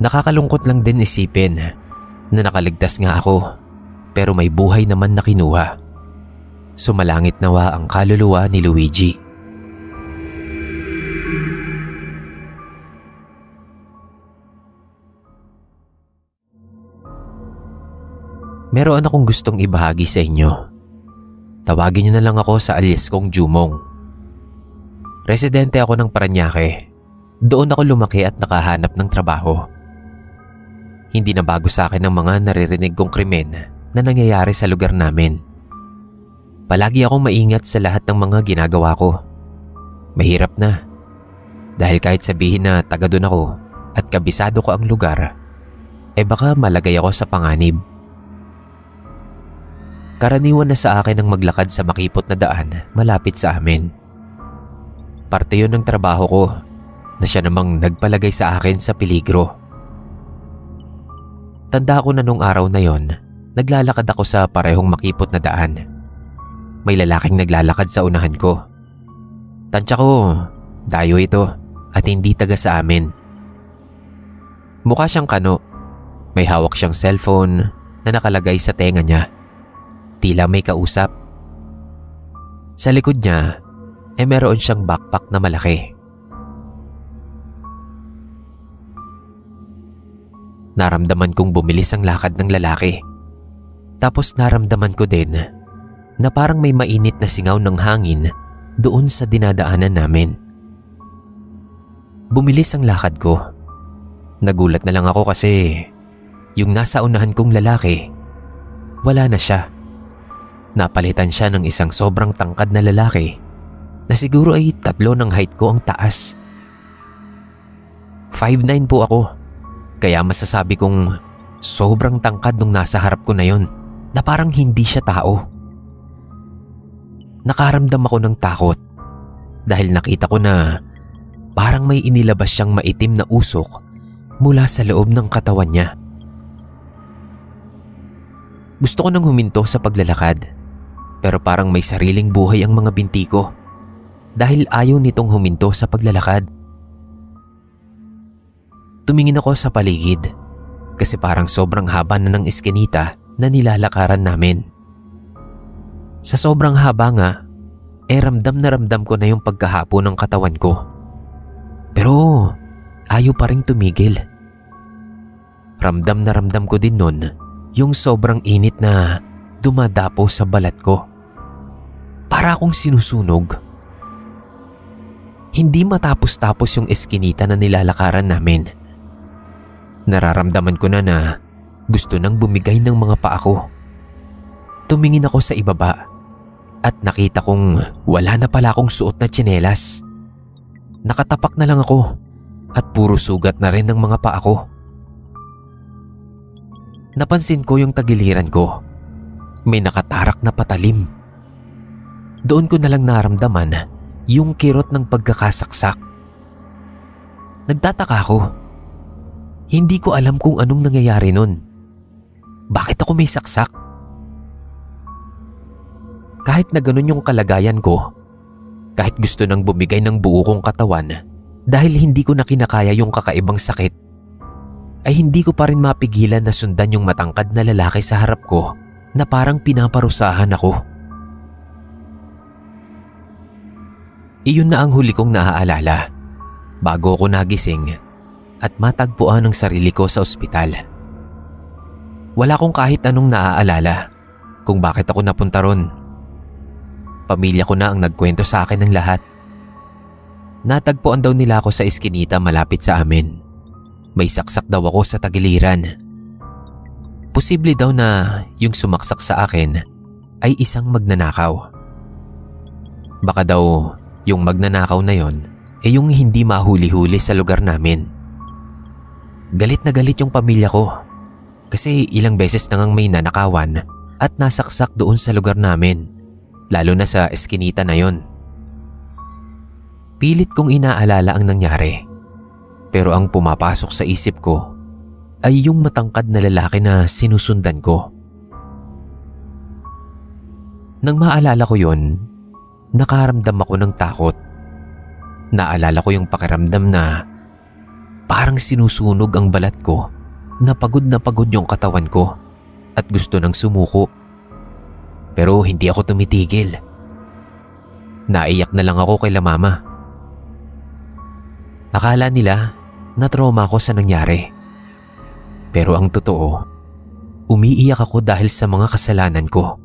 Nakakalungkot lang din isipin na nakaligtas nga ako pero may buhay naman na kinuha. Sumalangit nawa ang kaluluwa ni Luigi. Meron akong gustong ibahagi sa inyo. Tawagin niyo na lang ako sa alias kong Jumong. Residente ako ng Parañaque. Doon ako lumaki at nakahanap ng trabaho. Hindi na bago sa akin ang mga naririnig kong krimen na nangyayari sa lugar namin. Palagi akong maingat sa lahat ng mga ginagawa ko. Mahirap na. Dahil kahit sabihin na taga doon ako at kabisado ko ang lugar, baka malagay ako sa panganib. Karaniwan na sa akin ang maglakad sa makipot na daan malapit sa amin. Parte yun ng trabaho ko na siya namang nagpalagay sa akin sa peligro. Tanda ko na nung araw na yon, naglalakad ako sa parehong makipot na daan. May lalaking naglalakad sa unahan ko. Tansya ko, dayo ito at hindi taga sa amin. Mukha siyang kano. May hawak siyang cellphone na nakalagay sa tenga niya. Tila may kausap. Sa likod niya, meron siyang backpack na malaki. Naramdaman kong bumilis ang lakad ng lalaki. Tapos naramdaman ko din na parang may mainit na singaw ng hangin doon sa dinadaanan namin. Bumilis ang lakad ko. Nagulat na lang ako kasi yung nasa unahan kong lalaki, wala na siya. Napalitan siya ng isang sobrang tangkad na lalaki na siguro ay 3 ng height ko ang taas. 5'9" po ako, kaya masasabi kong sobrang tangkad nung nasa harap ko na yon na parang hindi siya tao. Nakaramdam ako ng takot dahil nakita ko na parang may inilabas siyang maitim na usok mula sa loob ng katawan niya. Gusto ko nang huminto sa paglalakad, pero parang may sariling buhay ang mga binti ko dahil ayaw nitong huminto sa paglalakad. Tumingin ako sa paligid kasi parang sobrang haba na ng eskinita na nilalakaran namin. Sa sobrang haba nga, ramdam na ramdam ko na yung pagkahapo ng katawan ko. Pero ayaw pa rin tumigil. Ramdam na ramdam ko din nun yung sobrang init na dumadapo sa balat ko. Para akong sinusunog. Hindi matapos-tapos yung eskinita na nilalakaran namin. Nararamdaman ko na gusto nang bumigay ng mga paa ko. Tumingin ako sa ibaba at nakita kong wala na pala akong suot na tsinelas. Nakatapak na lang ako at puro sugat na rin ng mga paa ko. Napansin ko yung tagiliran ko. May nakatarak na patalim. Doon ko na lang naramdaman yung kirot ng pagkakasaksak. Nagtataka ako. Hindi ko alam kung anong nangyayari nun. Bakit ako may saksak? Kahit na ganun yung kalagayan ko, kahit gusto nang bumigay ng buo kong katawan dahil hindi ko na kinakaya yung kakaibang sakit, ay hindi ko pa rin mapigilan na sundan yung matangkad na lalaki sa harap ko na parang pinaparusahan ako. Iyon na ang huli kong naaalala bago ako nagising at matagpuan ang sarili ko sa ospital. Wala akong kahit anong naaalala kung bakit ako napunta ron. Pamilya ko na ang nagkwento sa akin ng lahat. Natagpuan daw nila ako sa eskinita malapit sa amin. May saksak daw ako sa tagiliran. Posible daw na yung sumaksak sa akin ay isang magnanakaw. Baka daw yung magnanakaw na yon ay yung hindi mahuli-huli sa lugar namin. Galit na galit yung pamilya ko kasi ilang beses nang may nanakawan at nasaksak doon sa lugar namin, lalo na sa eskinita na yon. Pilit kong inaalala ang nangyari, pero ang pumapasok sa isip ko ay yung matangkad na lalaki na sinusundan ko. Nang maalala ko yon, nakaramdam ako ng takot. Naalala ko yung pakiramdam na parang sinusunog ang balat ko, na pagod yung katawan ko at gusto nang sumuko. Pero hindi ako tumitigil. Naiyak na lang ako kay mama. Akala nila na trauma ako sa nangyari. Pero ang totoo, umiiyak ako dahil sa mga kasalanan ko.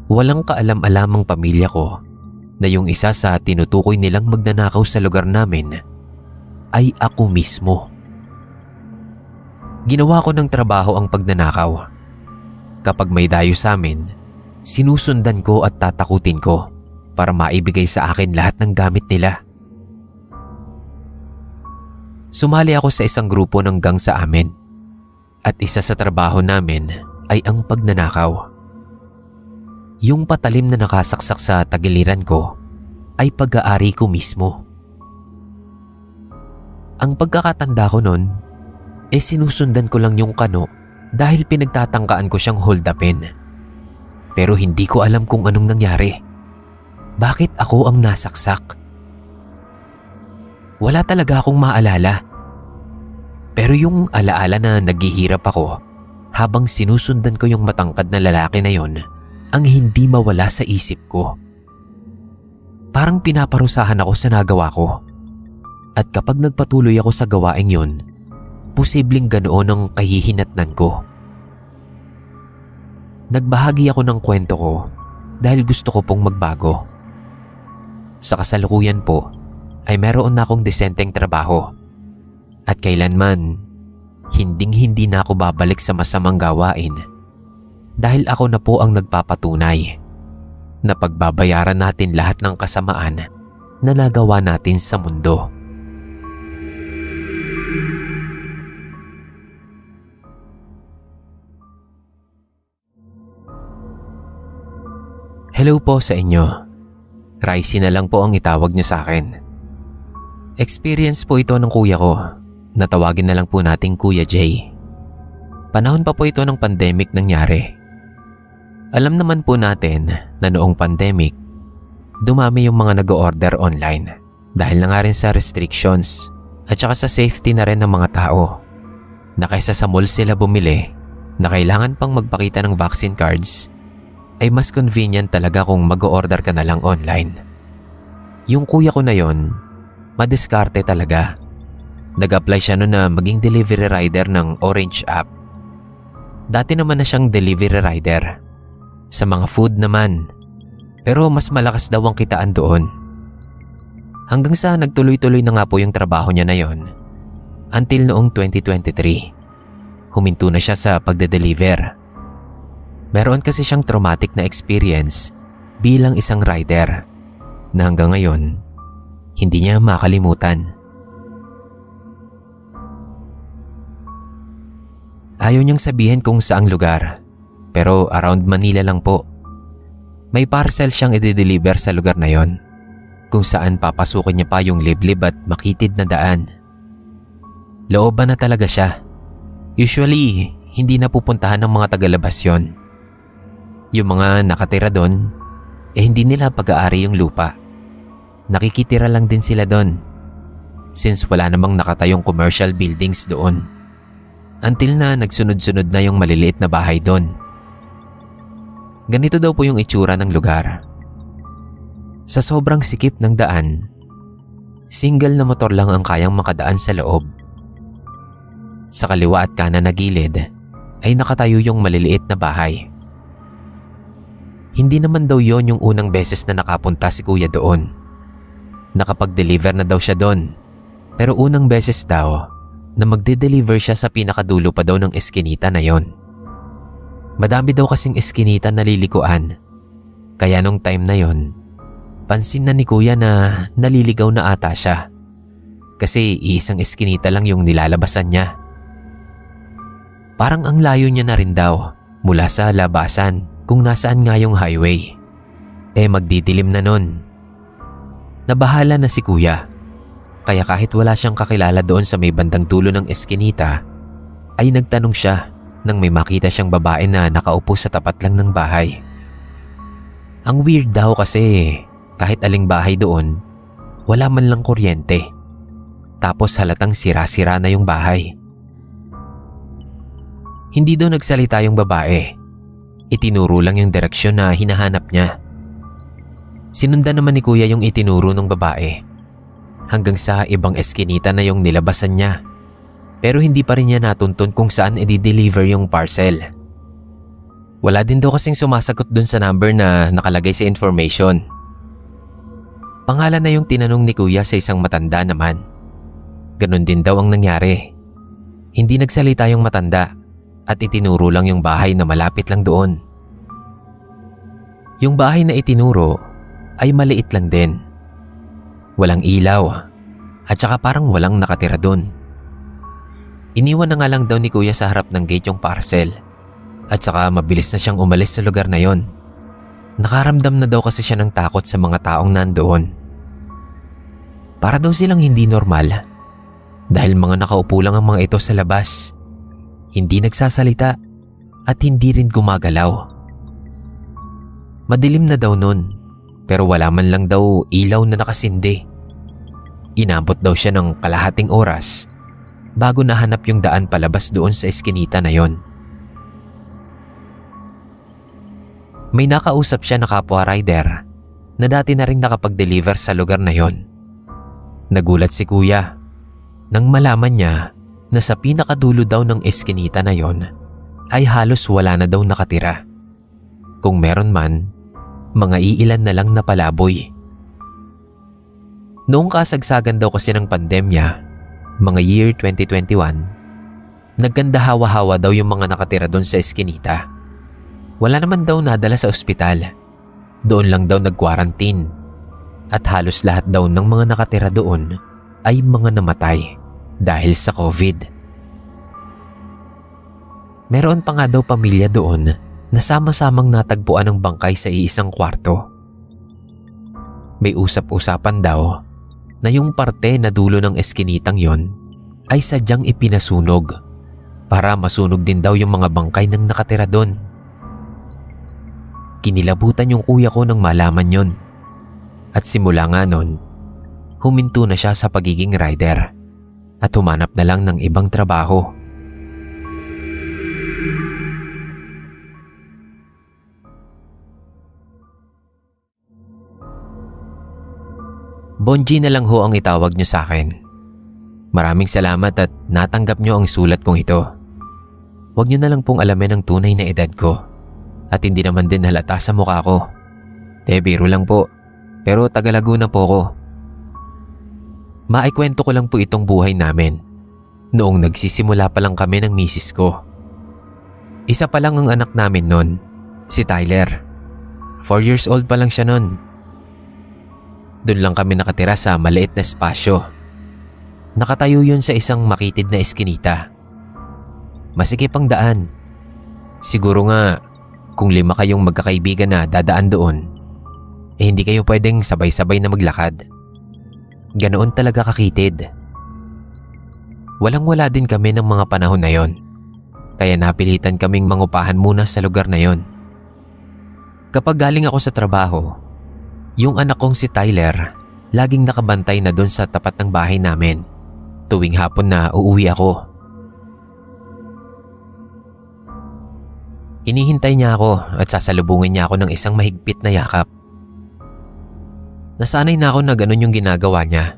Walang kaalam-alamang pamilya ko na yung isa sa tinutukoy nilang magnanakaw sa lugar namin ay ako mismo. Ginawa ko ng trabaho ang pagnanakaw. Kapag may dayo sa amin, sinusundan ko at tatakutin ko para maibigay sa akin lahat ng gamit nila. Sumali ako sa isang grupo ng gang sa amin at isa sa trabaho namin ay ang pagnanakaw. Yung patalim na nakasaksak sa tagiliran ko ay pag-aari ko mismo. Ang pagkakatanda ko nun, sinusundan ko lang yung kano dahil pinagtatangkaan ko siyang hold upin. Pero hindi ko alam kung anong nangyari. Bakit ako ang nasaksak? Wala talaga akong maalala. Pero yung alaala na naghihirap ako habang sinusundan ko yung matangkad na lalaki na yon ang hindi mawala sa isip ko. Parang pinaparusahan ako sa nagawa ko. At kapag nagpatuloy ako sa gawaing yon, posibleng ganoon ang kahihinatnan ko. Nagbahagi ako ng kwento ko dahil gusto ko pong magbago. Sa kasalukuyan po ay meron na akong desenteng trabaho at kailanman hinding-hindi na ako babalik sa masamang gawain dahil ako na po ang nagpapatunay na pagbabayaran natin lahat ng kasamaan na nagawa natin sa mundo. Hello po sa inyo. Raisi na lang po ang itawag niyo sa akin. Experience po ito ng kuya ko. Natawagin na lang po nating Kuya Jay. Panahon pa po ito ng pandemic nangyari. Alam naman po natin na noong pandemic, dumami yung mga nag-o-order online dahil na nga rin sa restrictions at saka sa safety na rin ng mga tao, na kaysa sa mall sila bumili na kailangan pang magpakita ng vaccine cards, ay mas convenient talaga kung mag-o-order ka na lang online. Yung kuya ko na yon, madiskarte talaga. Nag-apply siya noon na maging delivery rider ng Orange app. Dati naman na siyang delivery rider sa mga food naman, pero mas malakas daw ang kitaan doon. Hanggang sa nagtuloy-tuloy na nga po yung trabaho niya na yon until noong 2023. Huminto na siya sa pagde-deliver. Meron kasi siyang traumatic na experience bilang isang rider na hanggang ngayon hindi niya makalimutan. Ayaw niyang sabihin kung saang lugar, pero around Manila lang po. May parcel siyang i-deliver sa lugar na yon, kung saan papasukin niya pa yung liblib at makitid na daan. Looban na talaga siya. Usually, hindi napupuntahan ng mga tagalabas yon. Yung mga nakatira doon, hindi nila pag-aari yung lupa. Nakikitira lang din sila doon, since wala namang nakatayong commercial buildings doon. Until na nagsunod-sunod na yung maliliit na bahay doon. Ganito daw po yung itsura ng lugar. Sa sobrang sikip ng daan, single na motor lang ang kayang makadaan sa loob. Sa kaliwa at kanan na gilid ay nakatayo yung maliliit na bahay. Hindi naman daw yon yung unang beses na nakapunta si kuya doon. Nakapag-deliver na daw siya doon, pero unang beses daw na magde-deliver siya sa pinakadulo pa daw ng eskinita na yon. Madami daw kasing eskinita na lilikuan, kaya nung time na yon, pansin na ni kuya na naliligaw na ata siya, kasi iisang eskinita lang yung nilalabasan niya. Parang ang layo niya na rin daw mula sa labasan kung nasaan nga yung highway. Magdidilim na nun. Nabahala na si kuya, kaya kahit wala siyang kakilala doon sa may bandang dulo ng eskinita, ay nagtanong siya nang may makita siyang babae na nakaupo sa tapat lang ng bahay. Ang weird daw kasi kahit aling bahay doon, wala man lang kuryente. Tapos halatang sira-sira na yung bahay. Hindi daw nagsalita yung babae. Itinuro lang yung direksyon na hinahanap niya. Sinundan naman ni kuya yung itinuro ng babae hanggang sa ibang eskinita na yung nilabasan niya. Pero hindi pa rin niya natuntun kung saan i-deliver yung parcel. Wala din daw kasing sumasagot dun sa number na nakalagay sa information. Pangalan na yung tinanong ni kuya sa isang matanda naman. Ganon din daw ang nangyari. Hindi nagsalita yung matanda at itinuro lang yung bahay na malapit lang doon. Yung bahay na itinuro ay maliit lang din. Walang ilaw at saka parang walang nakatira doon. Iniwan na nga lang daw ni kuya sa harap ng gate yung parcel at saka mabilis na siyang umalis sa lugar na yon. Nakaramdam na daw kasi siya ng takot sa mga taong nandoon. Para daw silang hindi normal dahil mga nakaupo lang ang mga ito sa labas. Hindi nagsasalita at hindi rin gumagalaw. Madilim na daw nun, pero wala man lang daw ilaw na nakasindi. Inabot daw siya ng kalahating oras bago nahanap yung daan palabas doon sa eskinita na yon. May nakausap siya na kapwa rider na dati na rin nakapag-deliver sa lugar na yon. Nagulat si kuya nang malaman niya na sa pinakadulo daw ng eskinita na yon ay halos wala na daw nakatira. Kung meron man, mga iilan na lang na palaboy. Noong kasagsagan daw kasi ng pandemya, mga year 2021, nagkanda hawa-hawa daw yung mga nakatira doon sa eskinita. Wala naman daw nadala sa ospital. Doon lang daw nag-quarantine. At halos lahat daw ng mga nakatira doon ay mga namatay dahil sa COVID. Meron pa nga daw pamilya doon na sama-samang natagpuan ng bangkay sa iisang kwarto. May usap-usapan daw na yung parte na dulo ng eskinitang yon ay sadyang ipinasunog para masunog din daw yung mga bangkay ng nakatira doon. Kinilabutan yung kuya ko nang malaman yon. At simula nga nun, huminto na siya sa pagiging rider at humanap na lang ng ibang trabaho. Bonji na lang ho ang itawag niyo sa akin. Maraming salamat at natanggap niyo ang sulat kong ito. Huwag niyo na lang pong alamin ang tunay na edad ko at hindi naman din halata sa mukha ko. Biro lang po, pero taga Laguna po ko. Maikwento ko lang po itong buhay namin noong nagsisimula pa lang kami ng misis ko. Isa pa lang ang anak namin noon, si Tyler. 4 years old pa lang siya noon. Doon lang kami nakatira sa maliit na espasyo. Nakatayo yun sa isang makitid na eskinita. Masikip ang daan. Siguro nga kung 5 kayong magkakaibigan na dadaan doon, hindi kayo pwedeng sabay-sabay na maglakad. Ganoon talaga kakitid. Walang-wala din kami ng mga panahon na yon, kaya napilitan kaming mangupahan muna sa lugar na yon. Kapag galing ako sa trabaho, yung anak kong si Tyler laging nakabantay na doon sa tapat ng bahay namin tuwing hapon na uuwi ako. Hinihintay niya ako at sasalubungin niya ako ng isang mahigpit na yakap. Nasanay na ako na ganun yung ginagawa niya.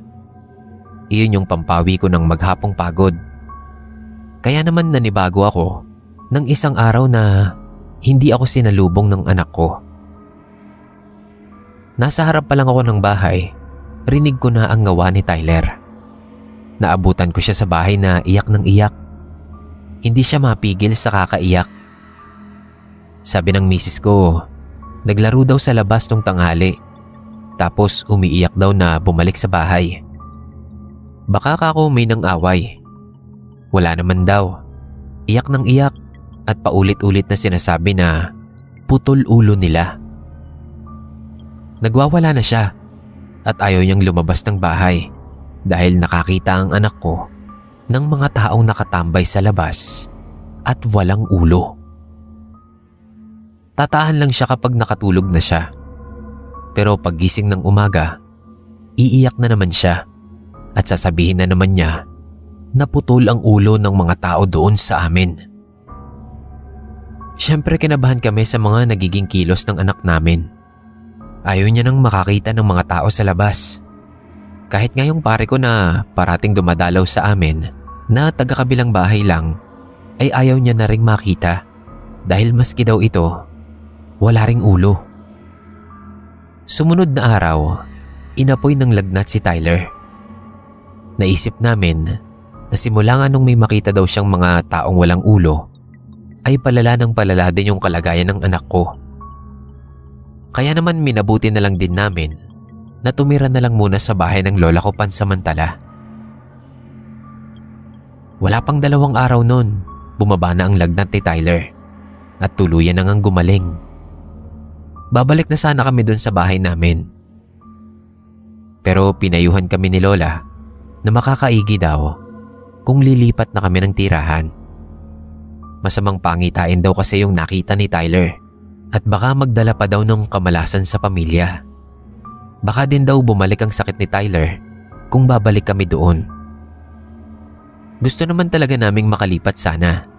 Iyon yung pampawi ko ng maghapong pagod. Kaya naman nanibago ako ng isang araw na hindi ako sinalubong ng anak ko. Nasa harap pa lang ako ng bahay, rinig ko na ang ngawa ni Tyler. Naabutan ko siya sa bahay na iyak ng iyak. Hindi siya mapigil sa kakaiyak. Sabi ng misis ko, naglaro daw sa labas nung tanghali. Tapos umiiyak daw na bumalik sa bahay. Baka ako may nang away. Wala naman daw. Iyak ng iyak at paulit-ulit na sinasabi na putol ulo nila. Nagwawala na siya at ayaw niyang lumabas ng bahay dahil nakakita ang anak ko ng mga taong nakatambay sa labas at walang ulo. Tatahan lang siya kapag nakatulog na siya. Pero paggising ng umaga, iiyak na naman siya at sasabihin na naman niya na putol ang ulo ng mga tao doon sa amin. Siyempre kinabahan kami sa mga nagiging kilos ng anak namin. Ayaw niya nang makakita ng mga tao sa labas. Kahit nga yung pare ko na parating dumadalaw sa amin na taga-kabilang bahay lang, ay ayaw niya na ring makita dahil maski daw ito, wala ring ulo. Sumunod na araw, inapoy ng lagnat si Tyler. Naisip namin na simula nga nung may makita daw siyang mga taong walang ulo, ay palala ng palala din yung kalagayan ng anak ko. Kaya naman minabuti na lang din namin na tumira na lang muna sa bahay ng lola ko pansamantala. Wala pang 2 araw nun, bumaba na ang lagnat ni Tyler at tuluyan na ngang gumaling. Babalik na sana kami dun sa bahay namin. Pero pinayuhan kami ni lola na makakaigi daw kung lilipat na kami ng tirahan. Masamang pangitain daw kasi yung nakita ni Tyler. At baka magdala pa daw ng kamalasan sa pamilya. Baka din daw bumalik ang sakit ni Tyler kung babalik kami doon. Gusto naman talaga naming makalipat sana.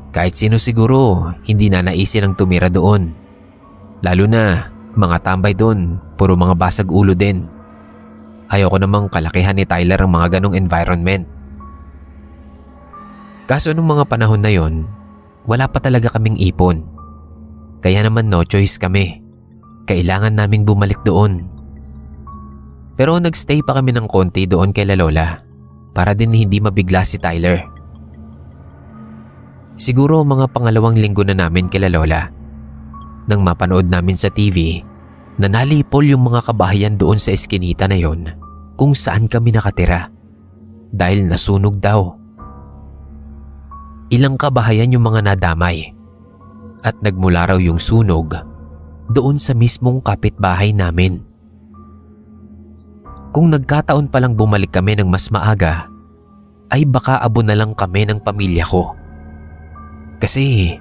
Kahit sino siguro hindi na naisin ang tumira doon. Lalo na mga tambay doon, puro mga basag ulo din. Ayoko namang kalakihan ni Tyler ang mga ganong environment. Kaso nung mga panahon na yon, wala pa talaga kaming ipon. Kaya naman no choice kami. Kailangan naming bumalik doon. Pero nagstay pa kami ng konti doon kay Lola para din hindi mabigla si Tyler. Siguro mga pangalawang linggo na namin kay Lola nang mapanood namin sa TV na nalipol yung mga kabahayan doon sa eskinita na yon kung saan kami nakatira dahil nasunog daw. Ilang kabahayan yung mga nadamay. At nagmula raw yung sunog doon sa mismong kapitbahay namin. Kung nagkataon palang bumalik kami ng mas maaga, ay baka abo na lang kami ng pamilya ko Kasi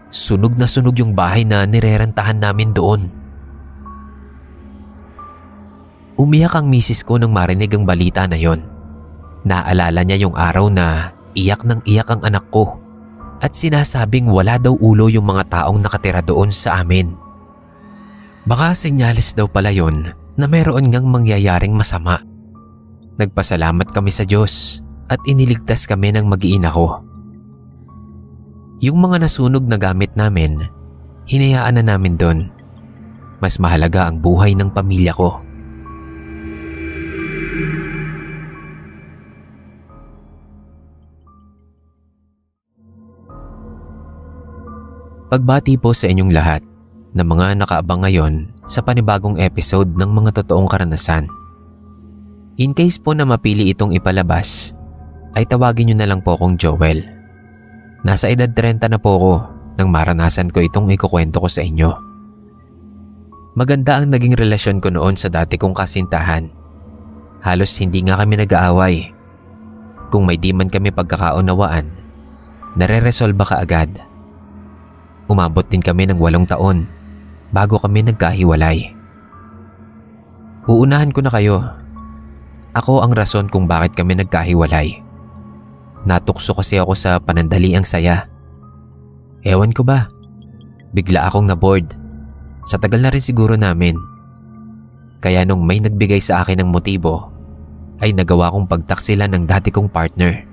sunog na sunog yung bahay na nirerentahan namin doon. Umiyak ang misis ko nang marinig ang balita na yon. Naalala niya yung araw na iyak ng iyak ang anak ko at sinasabing wala daw ulo yung mga taong nakatira doon sa amin. Baka senyales daw pala yon na meron ngang mangyayaring masama. Nagpasalamat kami sa Diyos at iniligtas kami ng mag-iina ko. Yung mga nasunog na gamit namin, hinayaan na namin doon. Mas mahalaga ang buhay ng pamilya ko. Pagbati po sa inyong lahat na mga nakaabang ngayon sa panibagong episode ng mga totoong karanasan. In case po na mapili itong ipalabas, ay tawagin niyo na lang po akong Joel. Nasa edad 30 na po ako nang maranasan ko itong ikukwento ko sa inyo. Maganda ang naging relasyon ko noon sa dati kong kasintahan. Halos hindi nga kami nag-aaway. Kung may di man kami pagkakaunawaan, nare-resolba ka agad. Umabot din kami ng 8 taon bago kami nagkahiwalay. Uunahan ko na kayo. Ako ang rason kung bakit kami nagkahiwalay. Natukso kasi ako sa panandaliang saya. Ewan ko ba, bigla akong na-bored. Sa tagal na rin siguro namin. Kaya nung may nagbigay sa akin ng motibo, ay nagawa kong pagtaksilan ng dati kong partner.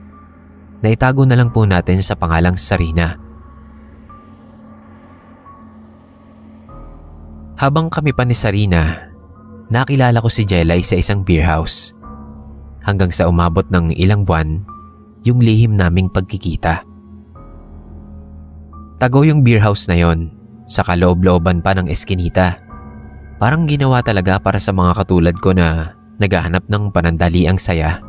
Naitago na lang po natin sa pangalang Sarina. Habang kami pa ni Sarina, nakilala ko si Jelay sa isang beer house. Hanggang sa umabot ng ilang buwan, yung lihim naming pagkikita. Tago yung beer house na yon, sa kaloob-looban pa ng eskinita. Parang ginawa talaga para sa mga katulad ko na naghahanap ng panandaliang saya.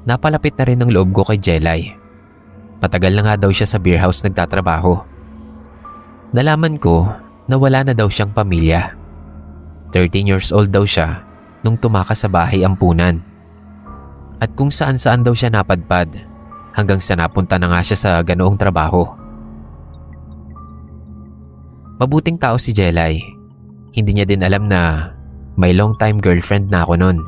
Napalapit na rin ang loob ko kay Jelay. Matagal na nga daw siya sa beer house nagtatrabaho. Nalaman ko na wala na daw siyang pamilya. 13 years old daw siya nung tumakas sa bahay ampunan. At kung saan-saan daw siya napadpad hanggang sa napunta na nga siya sa ganoong trabaho. Mabuting tao si Jelay. Hindi niya din alam na may long-time girlfriend na ako noon.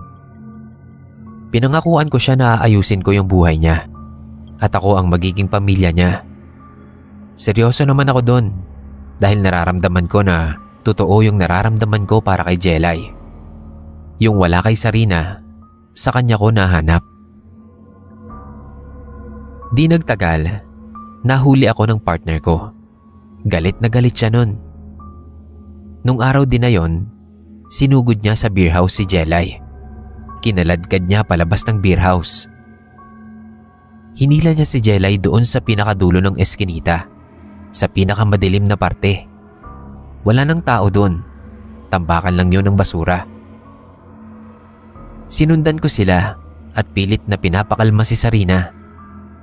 Pinangakuan ko siya na aayusin ko yung buhay niya at ako ang magiging pamilya niya. Seryoso naman ako doon dahil nararamdaman ko na totoo yung nararamdaman ko para kay Jelay. Yung wala kay Sarina, sa kanya ko nahanap. Di nagtagal, nahuli ako ng partner ko. Galit na galit siya nun. Nung araw din na yon, sinugod niya sa beer house si Jelay. Kinaladkad niya palabas ng beer house. Hinila niya si Jelay doon sa pinakadulo ng eskinita, sa pinakamadilim na parte. Wala nang tao doon, tambakan lang yun ng basura. Sinundan ko sila at pilit na pinapakalma si Sarina,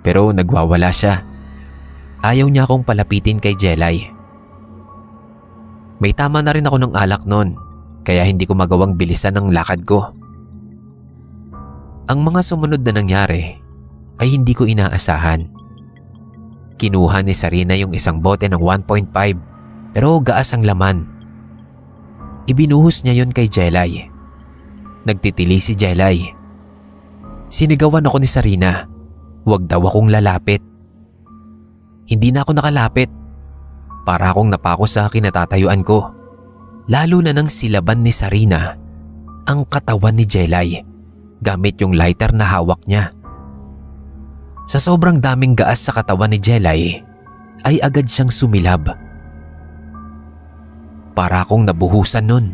pero nagwawala siya. Ayaw niya akong palapitin kay Jelay. May tama na rin ako ng alak noon, kaya hindi ko magawang bilisan ang lakad ko. Ang mga sumunod na nangyari ay hindi ko inaasahan. Kinuha ni Sarina yung isang bote ng 1.5 pero gaas ang laman. Ibinuhos niya yon kay Jelay. Nagtitili si Jelay. Sinigawan ako ni Sarina. Huwag daw akong lalapit. Hindi na ako nakalapit. Para akong napako sa kinatatayuan ko. Lalo na nang silaban ni Sarina ang katawan ni Jelay gamit yung lighter na hawak niya. Sa sobrang daming gaas sa katawan ni Jelay ay agad siyang sumilab. Para akong nabuhusan nun.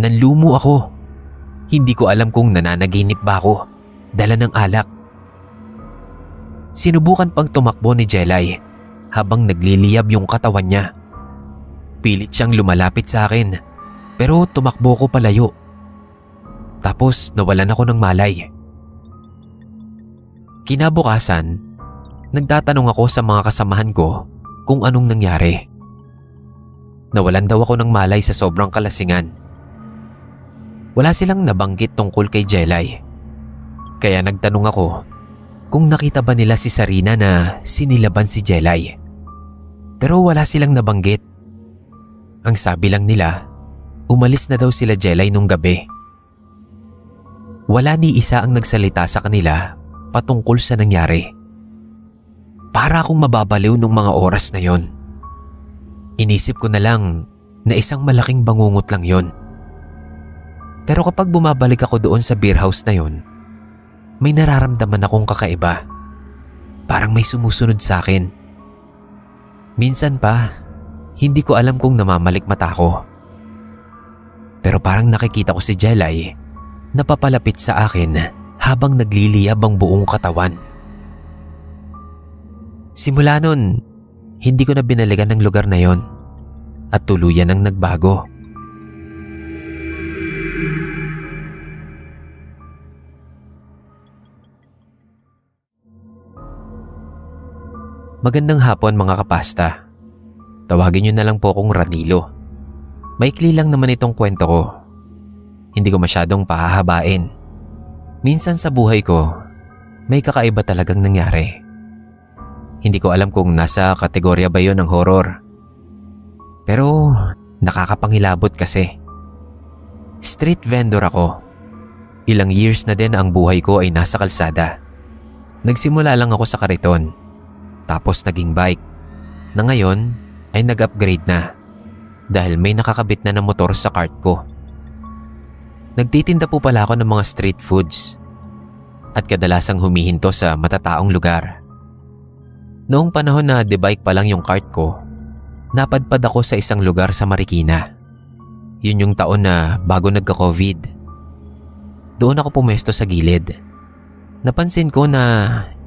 Nanlumo ako. Hindi ko alam kung nananaginip ba ako, dala ng alak. Sinubukan pang tumakbo ni Jelay habang nagliliyab yung katawan niya. Pilit siyang lumalapit sa akin, pero tumakbo ko palayo. Tapos nawalan ako ng malay. Kinabukasan, nagtatanong ako sa mga kasamahan ko kung anong nangyari. Nawalan daw ako ng malay sa sobrang kalasingan. Wala silang nabanggit tungkol kay Jelay. Kaya nagtanong ako kung nakita ba nila si Sarina na sinilaban si Jelay. Pero wala silang nabanggit. Ang sabi lang nila, umalis na daw sila Jelay nung gabi. Wala ni isa ang nagsalita sa kanila patungkol sa nangyari. Para akong mababaliw nung mga oras na yon. Inisip ko na lang na isang malaking bangungot lang yon. Pero kapag bumabalik ako doon sa beer house na yon, may nararamdaman akong kakaiba. Parang may sumusunod sa akin. Minsan pa, hindi ko alam kung namamalikmata ko. Pero parang nakikita ko si Jelay na papalapit sa akin habang nagliliyab ang buong katawan. Simula nun, hindi ko na binalikan ang lugar na yon at tuluyan ang nagbago. Magandang hapon mga kapasta. Tawagin niyo na lang po akong Ranilo. Maikli lang naman itong kwento ko. Hindi ko masyadong pahahabain. Minsan sa buhay ko, may kakaiba talagang nangyari. Hindi ko alam kung nasa kategorya ba yon ng horror. Pero nakakapangilabot kasi. Street vendor ako. Ilang years na din ang buhay ko ay nasa kalsada. Nagsimula lang ako sa kariton. Tapos naging bike, na ngayon ay nag-upgrade na dahil may nakakabit na ng motor sa cart ko. Nagtitinda po pala ako ng mga street foods at kadalasang humihinto sa matataong lugar. Noong panahon na de-bike pa lang yung cart ko, napadpad ako sa isang lugar sa Marikina. Yun yung taon na bago nagka-COVID. Doon ako pumesto sa gilid. Napansin ko na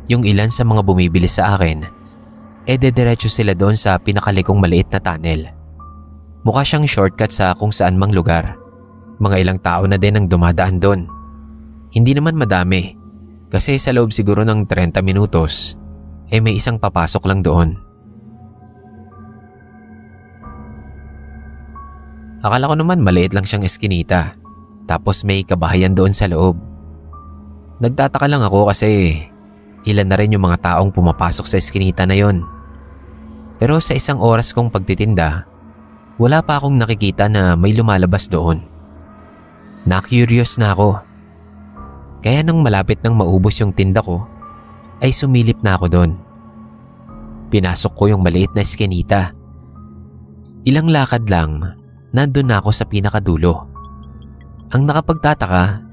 yung ilan sa mga bumibili sa akin, dediretso sila doon sa pinakalikong maliit na tunnel. Mukha siyang shortcut sa kung saan mang lugar. Mga ilang tao na din ang dumadaan doon. Hindi naman madami, kasi sa loob siguro ng 30 minutos, may isang papasok lang doon. Akala ko naman maliit lang siyang eskinita, tapos may kabahayan doon sa loob. Nagtataka lang ako kasi ilan na rin yung mga taong pumapasok sa eskinita na yon. Pero sa isang oras kong pagtitinda, wala pa akong nakikita na may lumalabas doon. Na-curious na ako. Kaya nang malapit nang maubos yung tinda ko, ay sumilip na ako doon. Pinasok ko yung maliit na eskinita. Ilang lakad lang, nandun na ako sa pinakadulo. Ang nakapagtataka,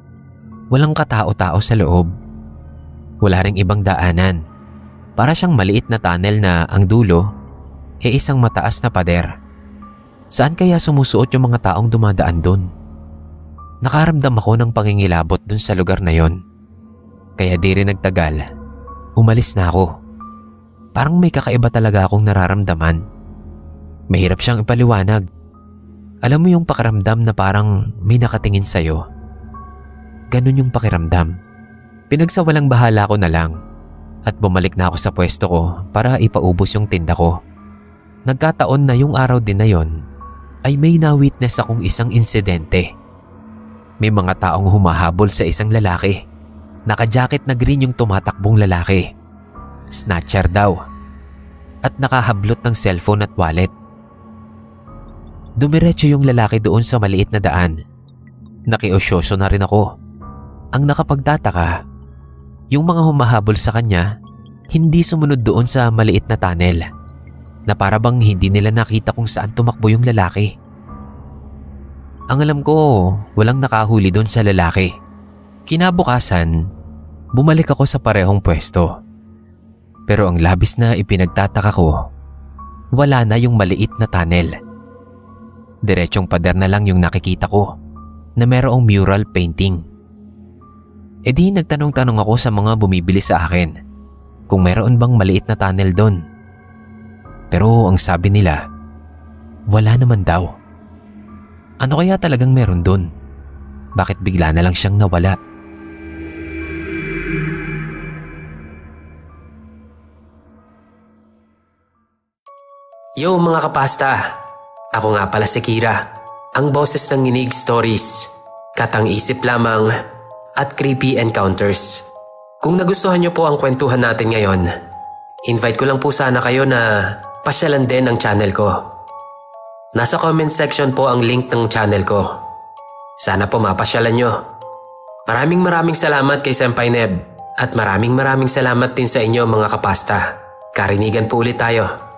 walang katao-tao sa loob. Wala ring ibang daanan. Para siyang maliit na tunnel na ang dulo isang mataas na pader. Saan kaya sumusuot yung mga taong dumadaan doon? Nakaramdam ako ng pangingilabot doon sa lugar na yon. Kaya di rin nagtagal, umalis na ako. Parang may kakaiba talaga akong nararamdaman. Mahirap siyang ipaliwanag. Alam mo yung pakiramdam na parang may nakatingin sa'yo. Ganun yung pakiramdam. Pinagsawalang bahala ko na lang at bumalik na ako sa pwesto ko para ipaubos yung tinda ko. Nagkataon na yung araw din na yon ay may na-witness akong isang insidente. May mga taong humahabol sa isang lalaki. Naka-jacket na green yung tumatakbong lalaki. Snatcher daw. At nakahablot ng cellphone at wallet. Dumiretso yung lalaki doon sa maliit na daan. Nakiosyoso na rin ako. Ang nakapagtataka, yung mga humahabol sa kanya, hindi sumunod doon sa maliit na tunnel, na para bang hindi nila nakita kung saan tumakbo yung lalaki. Ang alam ko, walang nakahuli doon sa lalaki. Kinabukasan, bumalik ako sa parehong pwesto. Pero ang labis na ipinagtataka ko, wala na yung maliit na tunnel. Diretsong pader na lang yung nakikita ko, na merong mural painting. Di nagtanong-tanong ako sa mga bumibili sa akin kung meron bang maliit na tunnel doon. Pero ang sabi nila, wala naman daw. Ano kaya talagang meron doon? Bakit bigla na lang siyang nawala? Yo mga kapasta! Ako nga pala si Kira, ang boses ng Nginig Stories, katang isip lamang at creepy encounters. Kung nagustuhan niyo po ang kwentuhan natin ngayon, invite ko lang po sana kayo na pasyalan din ang channel ko. Nasa comment section po ang link ng channel ko. Sana po mapasyalan nyo. Maraming salamat kay Senpai Neb at maraming salamat din sa inyo mga kapasta. Karinigan po ulit tayo.